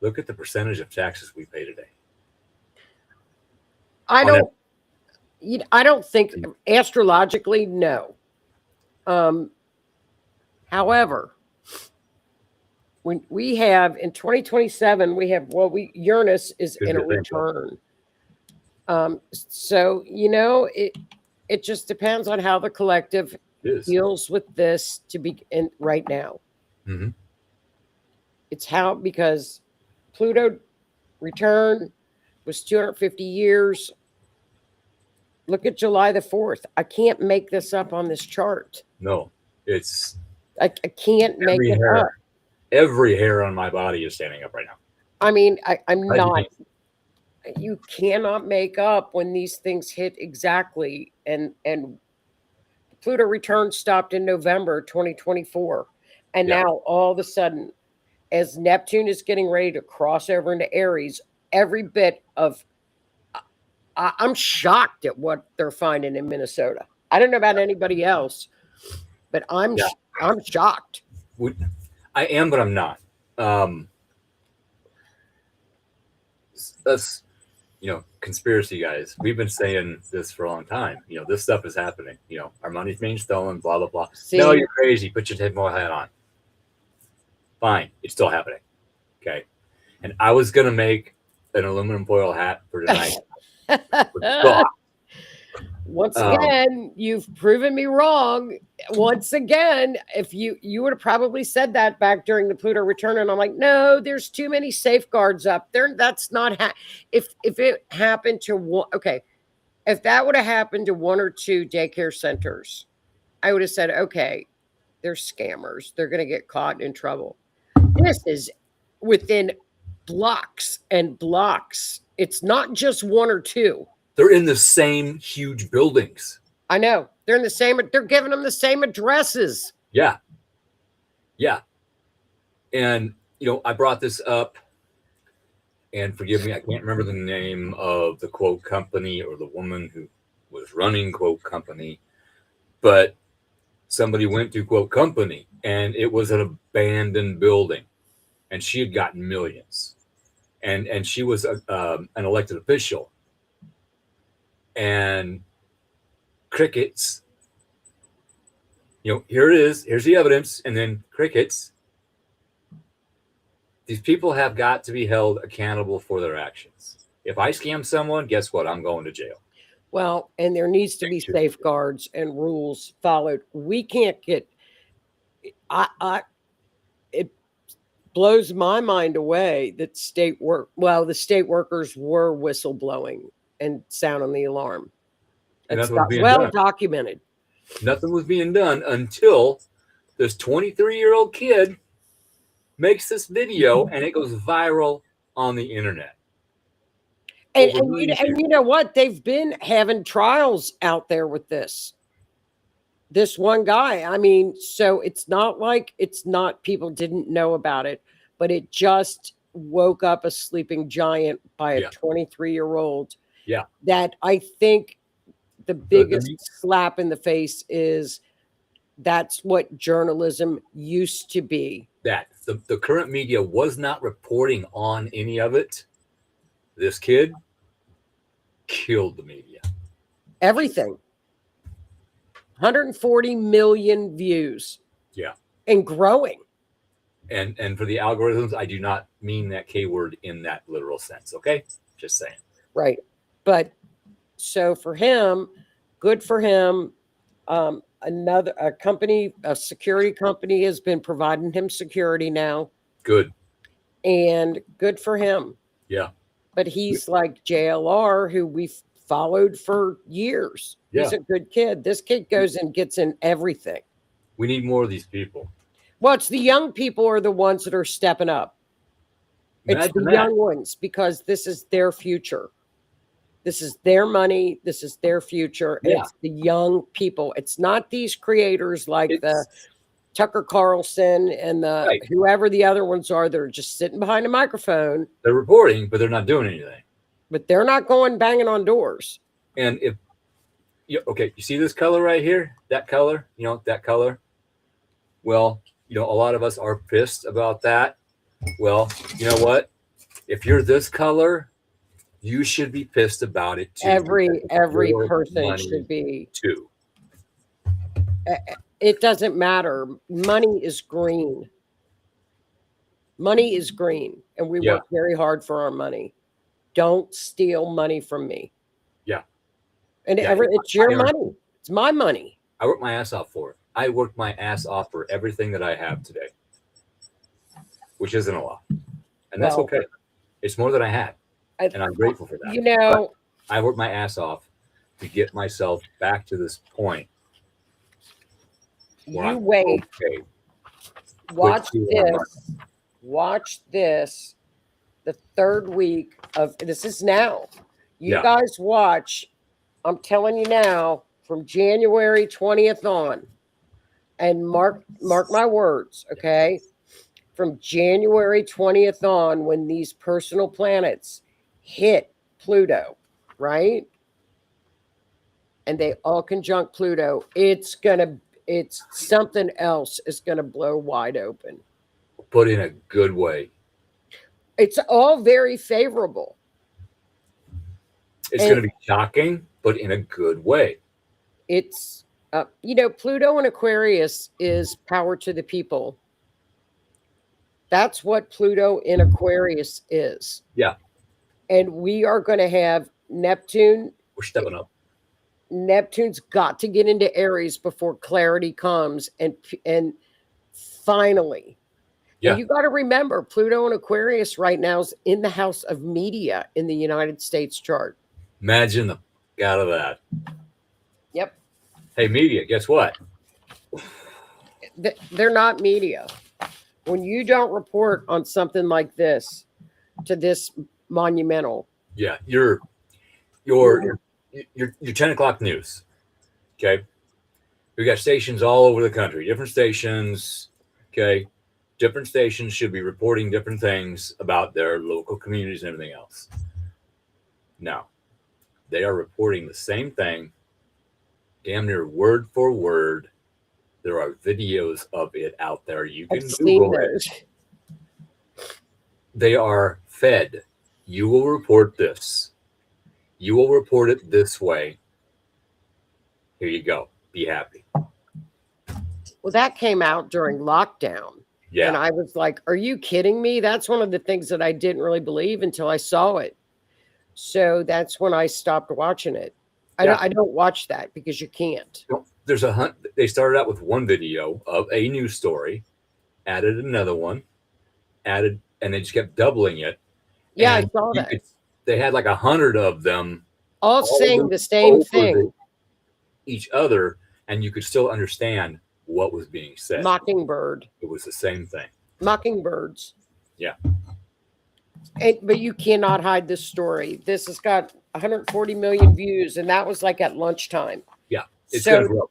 F: Look at the percentage of taxes we pay today.
G: I don't think astrologically, no. However, when we have in 2027, we have Uranus is in a return. So it just depends on how the collective deals with this to be in right now.
F: Mm-hmm.
G: It's because Pluto return was 250 years. Look at July the 4th. I can't make this up on this chart.
F: No, it's
G: I can't make it up.
F: Every hair on my body is standing up right now.
G: I mean, I'm not. You cannot make up when these things hit exactly. And Pluto return stopped in November 2024. And now all of a sudden, as Neptune is getting ready to cross over into Aries, every bit of I'm shocked at what they're finding in Minnesota. I don't know about anybody else, but I'm shocked.
F: I am, but I'm not. Us, conspiracy guys, we've been saying this for a long time. This stuff is happening. Our money's being stolen, blah, blah, blah.
G: See?
F: No, you're crazy. Put your tinfoil hat on. Fine. It's still happening. Okay. And I was going to make an aluminum foil hat for tonight.
G: Once again, you've proven me wrong. Once again, if you would have probably said that back during the Pluto return, and I'm like, no, there's too many safeguards up there. That's not if it happened to one. Okay, If that would have happened to one or two daycare centers, I would have said, okay, they're scammers. They're going to get caught in trouble. This is within blocks and blocks. It's not just one or two.
F: They're in the same huge buildings.
G: I know. They're in the same, they're giving them the same addresses.
F: Yeah. Yeah. And, I brought this up, and forgive me, I can't remember the name of the quote company or the woman who was running quote company, but somebody went to quote company and it was an abandoned building and she had gotten millions, and she was an elected official, and crickets. Here it is. Here's the evidence. And then crickets. These people have got to be held accountable for their actions. If I scam someone, guess what? I'm going to jail.
G: Well, and there needs to be safeguards and rules followed. We can't get, it blows my mind away that the state workers were whistleblowing and sounding the alarm. It's well documented.
F: Nothing was being done until this 23-year-old kid makes this video and it goes viral on the internet.
G: And you know what? They've been having trials out there with this one guy. I mean, so it's not like people didn't know about it, but it just woke up a sleeping giant by a 23-year-old.
F: Yeah.
G: That I think the biggest slap in the face is that's what journalism used to be.
F: That the current media was not reporting on any of it. This kid killed the media.
G: Everything. 140 million views.
F: Yeah.
G: And growing.
F: And for the algorithms, I do not mean that K word in that literal sense. Okay. Just saying.
G: Right. But so for him, good for him. A security company has been providing him security now.
F: Good.
G: And good for him.
F: Yeah.
G: But he's like JLR, who we've followed for years.
F: Yeah.
G: He's a good kid. This kid goes and gets in everything.
F: We need more of these people.
G: Well, it's the young people are the ones that are stepping up. It's the young ones, because this is their future. This is their money. This is their future. And it's the young people. It's not these creators like the Tucker Carlson and the whoever the other ones are that are just sitting behind a microphone.
F: They're reporting, but they're not doing anything.
G: But they're not going banging on doors.
F: And you see this color right here? That color? That color? Well, a lot of us are pissed about that. Well, you know what? If you're this color, you should be pissed about it too.
G: Every person should be
F: too.
G: It doesn't matter. Money is green. Money is green, and we work very hard for our money. Don't steal money from me.
F: Yeah.
G: And it's your money. It's my money.
F: I work my ass off for it. I worked my ass off for everything that I have today, which isn't a lot. And that's okay. It's more than I had. And I'm grateful for that. But I worked my ass off to get myself back to this point.
G: You wait.
F: Okay.
G: Watch this. Watch this. The third week of this is now. You guys watch. I'm telling you now, from January 20th on, and mark my words, okay? From January 20th on, when these personal planets hit Pluto, right? And they all conjunct Pluto, it's something else is gonna blow wide open.
F: But in a good way.
G: It's all very favorable.
F: It's going to be shocking, but in a good way.
G: It's, Pluto in Aquarius is power to the people. That's what Pluto in Aquarius is.
F: Yeah.
G: And we are going to have Neptune.
F: We're stepping up.
G: Neptune's got to get into Aries before clarity comes. And finally.
F: Yeah.
G: And you got to remember, Pluto in Aquarius right now is in the house of media in the United States chart.
F: Imagine out of that.
G: Yep.
F: Hey, media, guess what?
G: They're not media. When you don't report on something like this to this monumental,
F: Yeah, your 10 o'clock news. Okay, we got stations all over the country, different stations. Okay, different stations should be reporting different things about their local communities and everything else. No, they are reporting the same thing, damn near word for word. There are videos of it out there. You can
G: I've seen
F: Google it.
G: those.
F: They are fed. You will report this. You will report it this way. Here you go. Be happy.
G: Well, that came out during lockdown.
F: Yeah.
G: And I was like, are you kidding me? That's one of the things that I didn't really believe until I saw it. So that's when I stopped watching it. I don't watch that because you can't.
F: There's a hunt. They started out with one video of a news story, added another one, and they just kept doubling it.
G: Yeah,
F: And
G: I saw that.
F: They had like 100 of them,
G: All saying the same thing.
F: Each other, and you could still understand what was being said.
G: Mockingbird.
F: It was the same thing.
G: Mockingbirds.
F: Yeah.
G: But you cannot hide this story. This has got 140 million views, and that was like at lunchtime.
F: Yeah. It's
G: So
F: gonna grow.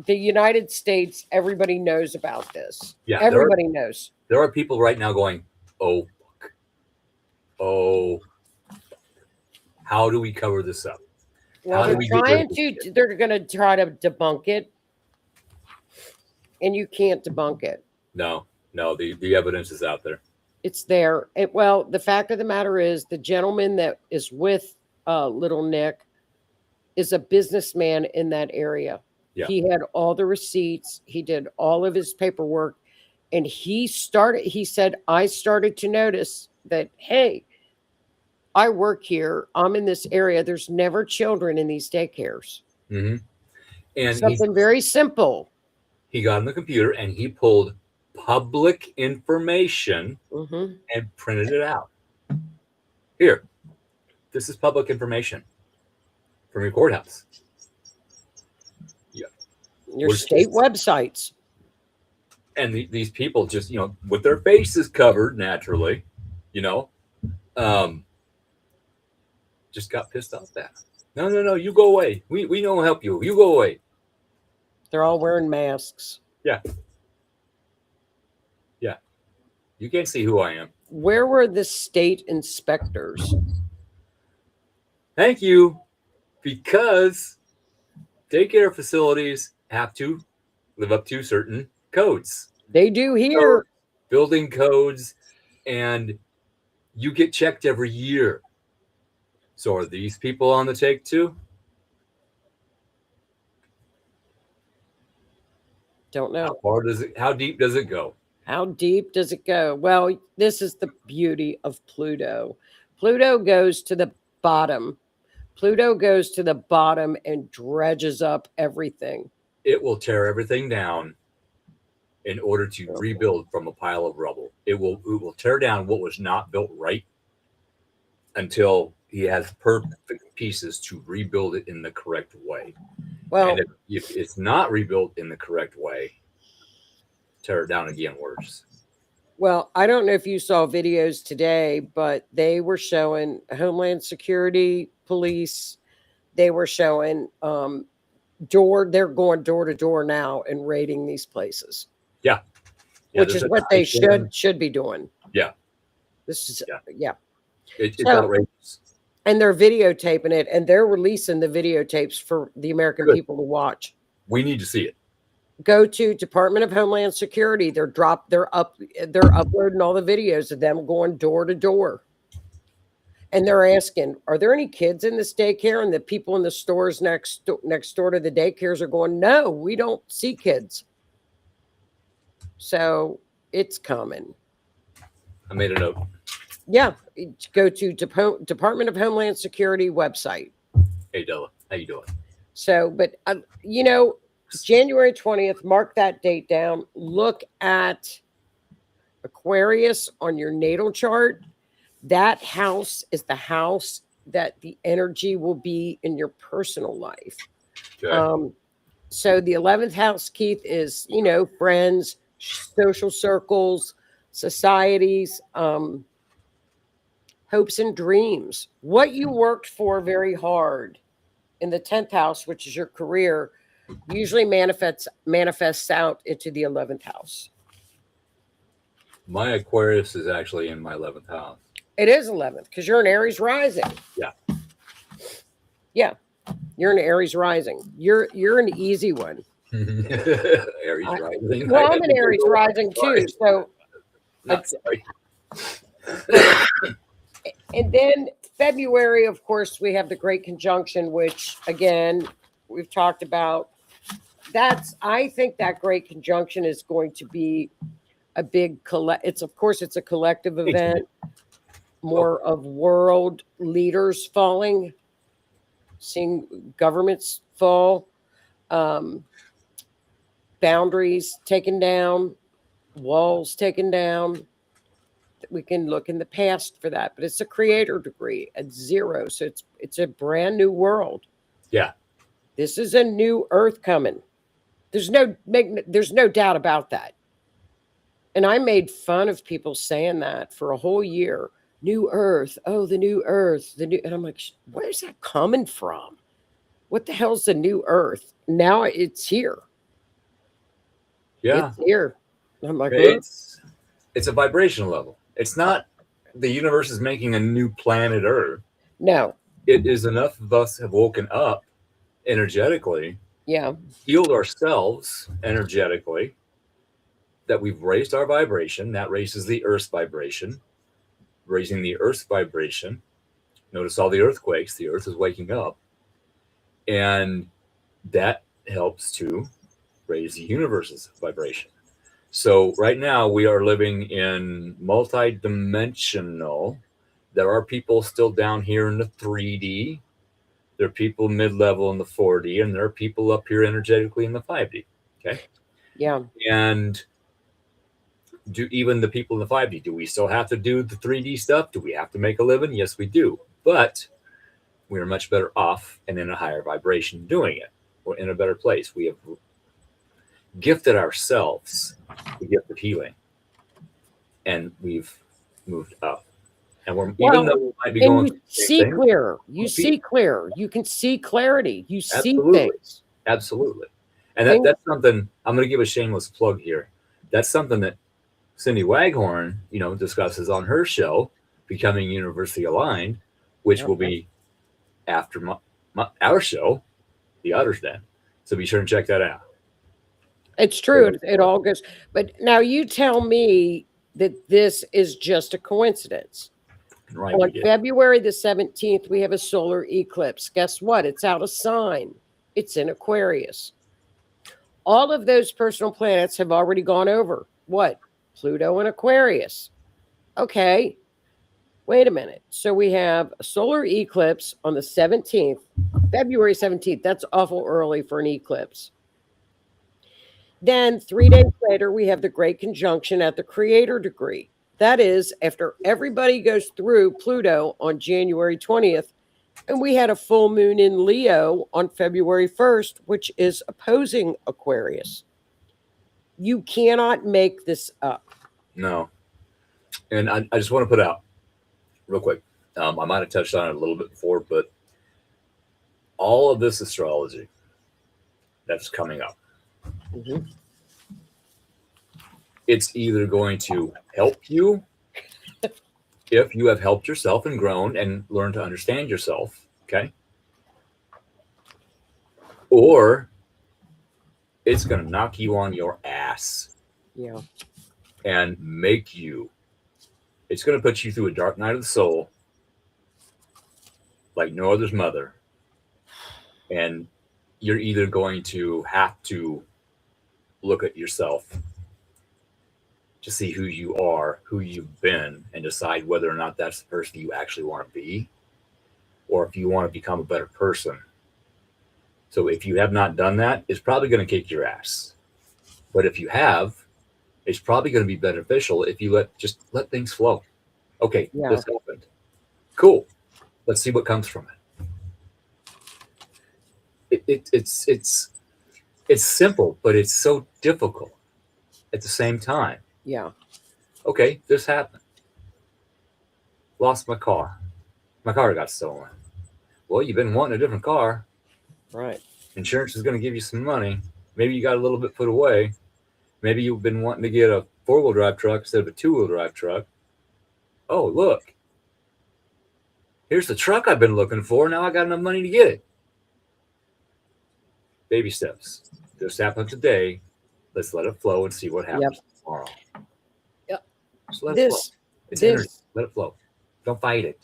G: the United States, everybody knows about this.
F: Yeah.
G: Everybody knows.
F: There are people right now going, oh, fuck. Oh, how do we cover this up?
G: Well, they're going to try to debunk it, and you can't debunk it.
F: No, the evidence is out there.
G: It's there. Well, the fact of the matter is the gentleman that is with little Nick is a businessman in that area.
F: Yeah.
G: He had all the receipts. He did all of his paperwork. And he said, I started to notice that, hey, I work here. I'm in this area. There's never children in these daycares.
F: Mm-hmm. And
G: something very simple.
F: He got on the computer and he pulled public information
G: Mm-hmm.
F: and printed it out. Here, this is public information from your courthouse. Yeah.
G: Your state websites.
F: And these people just, with their faces covered naturally, just got pissed off that. No, you go away. We don't help you. You go away.
G: They're all wearing masks.
F: Yeah. Yeah. You can't see who I am.
G: Where were the state inspectors?
F: Thank you. Because daycare facilities have to live up to certain codes.
G: They do here.
F: Building codes, and you get checked every year. So are these people on the take too?
G: Don't know.
F: How deep does it go?
G: How deep does it go? Well, this is the beauty of Pluto. Pluto goes to the bottom. Pluto goes to the bottom and dredges up everything.
F: It will tear everything down in order to rebuild from a pile of rubble. It will tear down what was not built right until he has perfect pieces to rebuild it in the correct way.
G: Well,
F: and if it's not rebuilt in the correct way, tear it down again worse.
G: Well, I don't know if you saw videos today, but they were showing Homeland Security, police. They were showing they're going door to door now and raiding these places.
F: Yeah.
G: Which is what they should be doing.
F: Yeah.
G: This is
F: it's outrageous.
G: And they're videotaping it, and they're releasing the videotapes for the American people to watch.
F: We need to see it.
G: Go to Department of Homeland Security. They're uploading all the videos of them going door to door. And they're asking, are there any kids in this daycare? And the people in the stores next door to the daycares are going, no, we don't see kids. So it's coming.
F: I made a note.
G: Yeah. Go to Department of Homeland Security website.
F: Hey, Della, how you doing?
G: So, but, January 20th, mark that date down. Look at Aquarius on your natal chart. That house is the house that the energy will be in your personal life.
F: Okay.
G: So the 11th house, Keith, is, friends, social circles, societies, hopes and dreams. What you worked for very hard in the 10th house, which is your career, usually manifests out into the 11th house.
F: My Aquarius is actually in my 11th house.
G: It is 11th because you're an Aries rising.
F: Yeah.
G: Yeah. You're an Aries rising. You're an easy one.
F: Aries rising.
G: Well, I'm an Aries rising too. So,
F: Not sorry.
G: and then February, of course, we have the Great Conjunction, which again we've talked about. I think that Great Conjunction is going to be a big it's a collective event, more of world leaders falling, seeing governments fall, boundaries taken down, walls taken down. We can look in the past for that, but it's a creator degree at 0, so it's a brand new world.
F: Yeah.
G: This is a new earth coming. There's no doubt about that. And I made fun of people saying that for a whole year. New earth. Oh, the new earth. And I'm like, where's that coming from? What the hell's the new earth? Now it's here.
F: Yeah.
G: It's here. I'm like,
F: it's a vibrational level. It's not the universe is making a new planet Earth.
G: No.
F: It is enough of us have woken up energetically, healed ourselves energetically, that we've raised our vibration. That raises the Earth's vibration. Raising the Earth's vibration. Notice all the earthquakes. The Earth is waking up. And that helps to raise the universe's vibration. So right now we are living in multi-dimensional. There are people still down here in the 3D. There are people mid-level in the 4D, and there are people up here energetically in the 5D. Okay.
G: Yeah.
F: And do even the people in the 5D, do we still have to do the 3D stuff? Do we have to make a living? Yes, we do. But we're much better off and in a higher vibration doing it. We're in a better place. We have gifted ourselves the gift of healing, and we've moved up. And even though we might be going
G: you see clearer. You see clearer. You can see clarity. You see things.
F: Absolutely. And that's something I'm going to give a shameless plug here. That's something that Cindy Waghorn, discusses on her show, Becoming Universally Aligned, which will be after our show, The Otters Den. So be sure and check that out.
G: It's true. It all goes. But now you tell me that this is just a coincidence.
F: Right.
G: On February the 17th, we have a solar eclipse. Guess what? It's out of sign. It's in Aquarius. All of those personal planets have already gone over. What? Pluto and Aquarius. Okay. Wait a minute. So we have a solar eclipse on the 17th, February 17th. That's awful early for an eclipse. Then 3 days later, we have the Great Conjunction at the creator degree. That is after everybody goes through Pluto on January 20th. And we had a full moon in Leo on February 1st, which is opposing Aquarius. You cannot make this up.
F: No. And I just want to put out real quick. I might have touched on it a little bit before, but all of this astrology that's coming up, it's either going to help you if you have helped yourself and grown and learned to understand yourself, okay? Or it's going to knock you on your ass.
G: Yeah.
F: And make you. It's going to put you through a dark night of the soul like no other's mother. And you're either going to have to look at yourself to see who you are, who you've been, and decide whether or not that's the person you actually want to be, or if you want to become a better person. So if you have not done that, it's probably going to kick your ass. But if you have, it's probably going to be beneficial if you let things flow. Okay, This happened. Cool. Let's see what comes from it. It's simple, but it's so difficult at the same time.
G: Yeah.
F: Okay, this happened. Lost my car. My car got stolen. Well, you've been wanting a different car.
G: Right.
F: Insurance is going to give you some money. Maybe you got a little bit put away. Maybe you've been wanting to get a 4-wheel drive truck instead of a 2-wheel drive truck. Oh, look. Here's the truck I've been looking for. Now I got enough money to get it. Baby steps. This happened today. Let's let it flow and see what happens tomorrow.
G: Yep.
F: Just let it flow. It's energy. Let it flow. Don't fight it.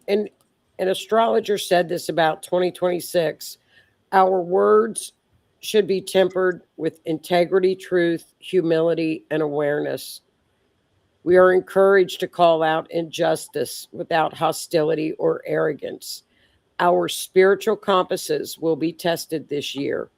G: And an astrologer said this about 2026. Our words should be tempered with integrity, truth, humility, and awareness. We are encouraged to call out injustice without hostility or arrogance. Our spiritual compasses will be tested this year.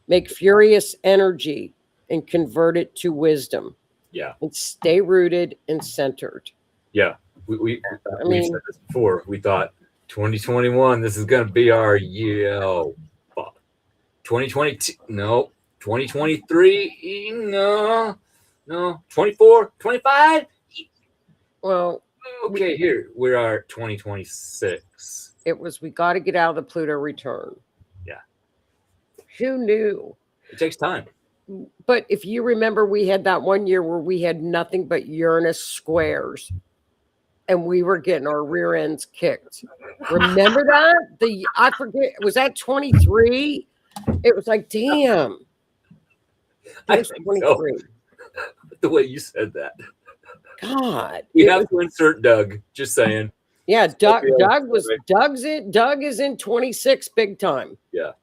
G: Make furious energy and convert it to wisdom.
F: Yeah.
G: And stay rooted and centered.
F: Yeah. We said this before. We thought 2021, this is going to be our year. Oh, fuck. 2022, no. 2023, no. 24, 25.
G: Well,
F: okay, here we are, 2026.
G: It was, we got to get out of the Pluto return.
F: Yeah.
G: Who knew?
F: It takes time.
G: But if you remember, we had that one year where we had nothing but Uranus squares and we were getting our rear ends kicked. Remember that? I forget, was that 23? It was like, damn.
F: I think 23. So. The way you said that.
G: God.
F: We have to insert Doug, just saying.
G: Yeah, Doug is in 26 big time.
F: Yeah.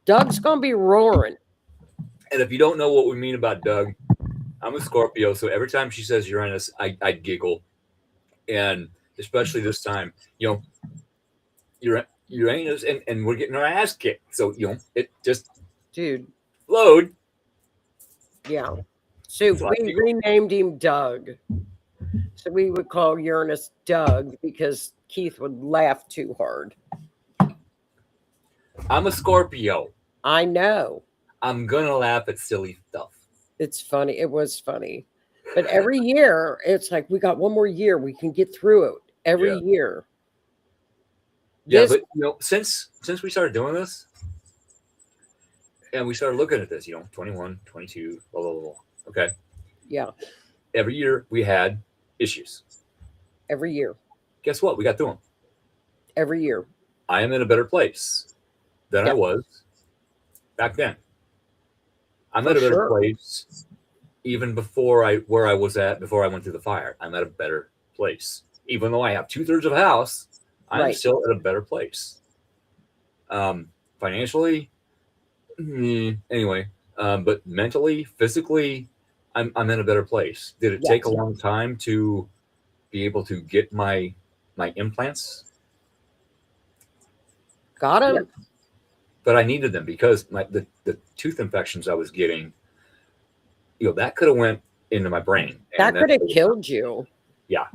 G: Doug's gonna be roaring.
F: And if you don't know what we mean about Doug, I'm a Scorpio, so every time she says Uranus, I giggle. And especially this time, Uranus, and we're getting our ass kicked. So, it just flowed.
G: Yeah. So we renamed him Doug. So we would call Uranus Doug because Keith would laugh too hard.
F: I'm a Scorpio.
G: I know.
F: I'm going to laugh at silly stuff.
G: It's funny. It was funny. But every year, it's like, we got one more year. We can get through it every year.
F: Yeah, but, since we started doing this, and we started looking at this, 21, 22, blah, blah, blah. Okay.
G: Yeah.
F: Every year we had issues.
G: Every year.
F: Guess what? We got through them.
G: Every year.
F: I am in a better place than I was back then. I'm at a better place even before where I was at before I went through the fire. I'm at a better place. Even though I have 2/3 of a house, I'm still at a better place. Financially, anyway, but mentally, physically, I'm in a better place. Did it take a long time to be able to get my implants?
G: Got him.
F: Yeah. But I needed them because the tooth infections I was getting, that could have went into my brain.
G: That could have killed you.
F: Yeah.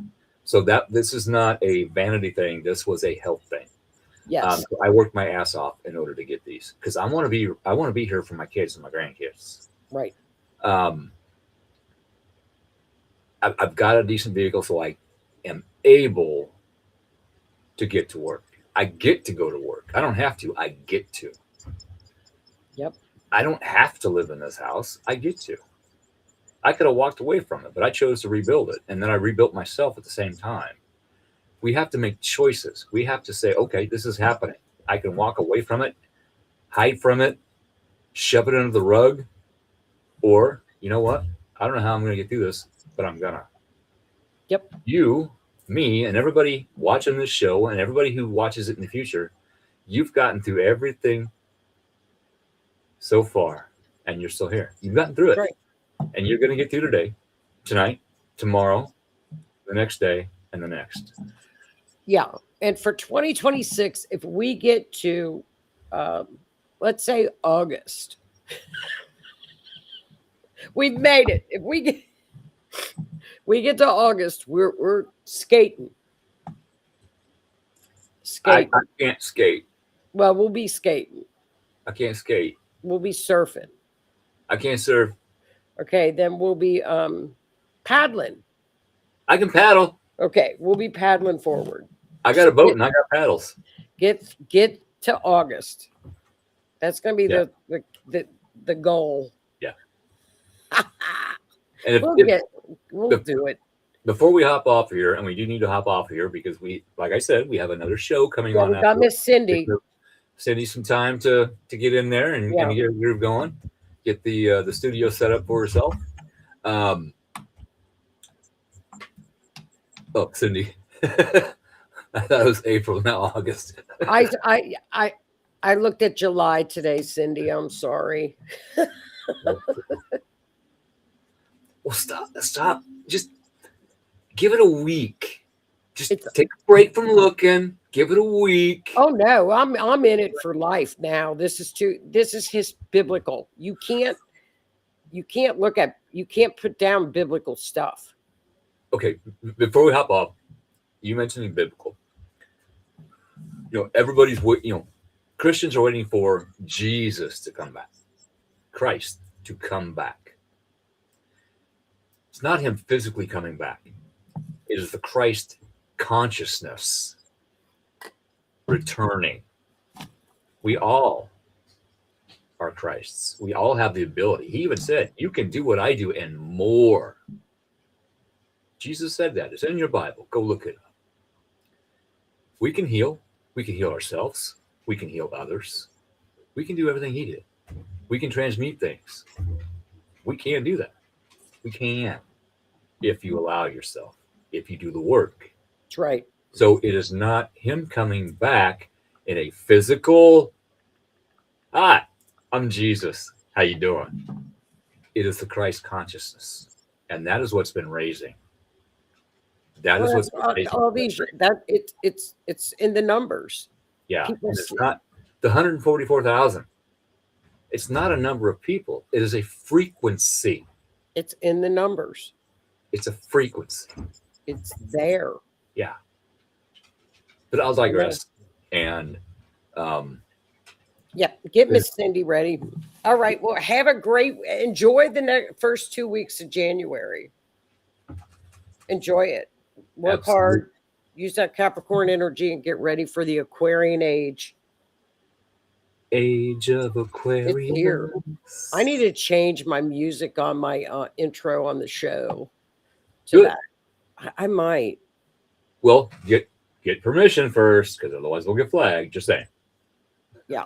F: So this is not a vanity thing. This was a health thing.
G: Yes.
F: I worked my ass off in order to get these because I want to be here for my kids and my grandkids.
G: Right.
F: I've got a decent vehicle, so I am able to get to work. I get to go to work. I don't have to. I get to.
G: Yep.
F: I don't have to live in this house. I get to. I could have walked away from it, but I chose to rebuild it. And then I rebuilt myself at the same time. We have to make choices. We have to say, okay, this is happening. I can walk away from it, hide from it, shove it under the rug, or you know what? I don't know how I'm going to get through this, but I'm gonna.
G: Yep.
F: You, me, and everybody watching this show and everybody who watches it in the future, you've gotten through everything so far, and you're still here. You've gotten through it.
G: Right.
F: And you're going to get through today, tonight, tomorrow, the next day, and the next.
G: Yeah. And for 2026, if we get to, let's say August, we've made it. If we get to August, we're skating. Skate.
F: I can't skate.
G: Well, we'll be skating.
F: I can't skate.
G: We'll be surfing.
F: I can't surf.
G: Okay, then we'll be paddling.
F: I can paddle.
G: Okay, we'll be paddling forward.
F: I got a boat and I got paddles.
G: Get to August. That's gonna be the goal.
F: Yeah. And
G: We'll do it.
F: Before we hop off here, and we do need to hop off here because we, like I said, we have another show coming on.
G: We got Miss Cindy.
F: Cindy some time to get in there and get a groove going. Get the studio set up for herself. Oh, Cindy. I thought it was April, not August.
G: I looked at July today, Cindy. I'm sorry.
F: Well, stop. Just give it a week. Just take a break from looking. Give it a week.
G: Oh no, I'm in it for life now. This is his biblical. You can't put down biblical stuff.
F: Okay, before we hop off, you mentioned biblical. Everybody's Christians are waiting for Jesus to come back, Christ to come back. It's not him physically coming back. It is the Christ consciousness returning. We all are Christ's. We all have the ability. He even said, you can do what I do and more. Jesus said that. It's in your Bible. Go look it up. We can heal. We can heal ourselves. We can heal others. We can do everything he did. We can transmute things. We can do that. We can, if you allow yourself, if you do the work.
G: That's right.
F: So it is not him coming back in a physical, I'm Jesus. How you doing? It is the Christ consciousness. And that is what's been raising. That is what's been raising.
G: All these it's in the numbers.
F: Yeah. It's not the 144,000. It's not a number of people. It is a frequency.
G: It's in the numbers.
F: It's a frequency.
G: It's there.
F: Yeah. But I'll digress. And
G: get Miss Cindy ready. All right. Well, enjoy the first 2 weeks of January. Enjoy it. Work hard. Use that Capricorn energy and get ready for the Aquarian age.
F: Age of Aquarius.
G: It's here. I need to change my music on my intro on the show. To that. I might.
F: Well, get permission first, because otherwise we'll get flagged. Just saying.
G: Yeah.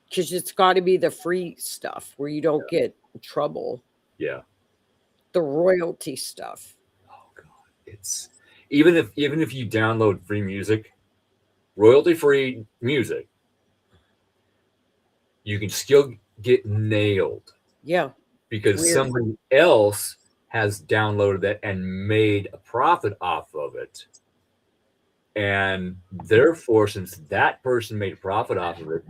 G: Because it's got to be the free stuff where you don't get in trouble.
F: Yeah.
G: The royalty stuff.
F: Oh God, it's even if you download free music, royalty free music, you can still get nailed.
G: Yeah.
F: Because somebody else has downloaded that and made a profit off of it. And therefore, since that person made a profit off of it,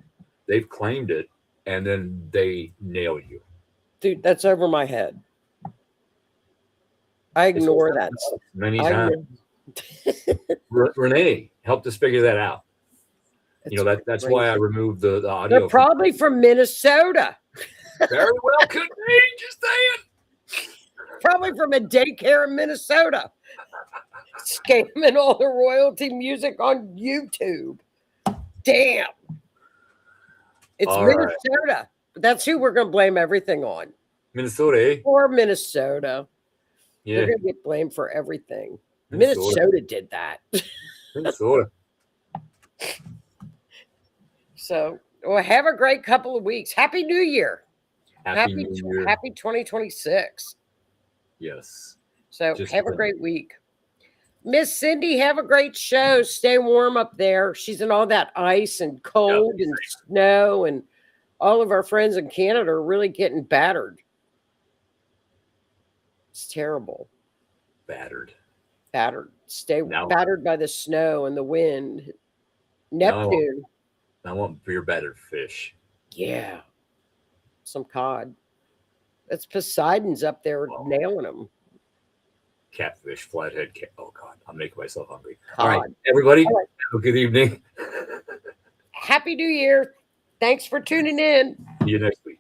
F: they've claimed it and then they nail you.
G: Dude, that's over my head. I ignore that.
F: Many times. Renee helped us figure that out. That's crazy. Why I removed the audio.
G: They're probably from Minnesota.
F: Very well could be, just saying.
G: Probably from a daycare in Minnesota. Scamming all the royalty music on YouTube. Damn. It's all Minnesota. Right. That's who we're going to blame everything on.
F: Minnesota, eh?
G: Or Minnesota.
F: Yeah.
G: They're going to get blamed for everything. Minnesota did that.
F: Minnesota.
G: So, well, have a great couple of weeks. Happy New Year.
F: Happy New Year.
G: Happy 2026.
F: Yes.
G: So have a great week. Miss Cindy, have a great show. Stay warm up there. She's in all that ice and cold and snow, and all of our friends in Canada are really getting battered. It's terrible.
F: Battered.
G: Stay battered by the snow and the wind. Neptune.
F: I want beer battered fish.
G: Yeah. Some cod. That's Poseidon's up there nailing them.
F: catfish, flathead. Oh God, I'm making myself hungry. All right,
G: God.
F: everybody,
G: All right.
F: have a good evening.
G: Happy New Year. Thanks for tuning in.
F: See you next week.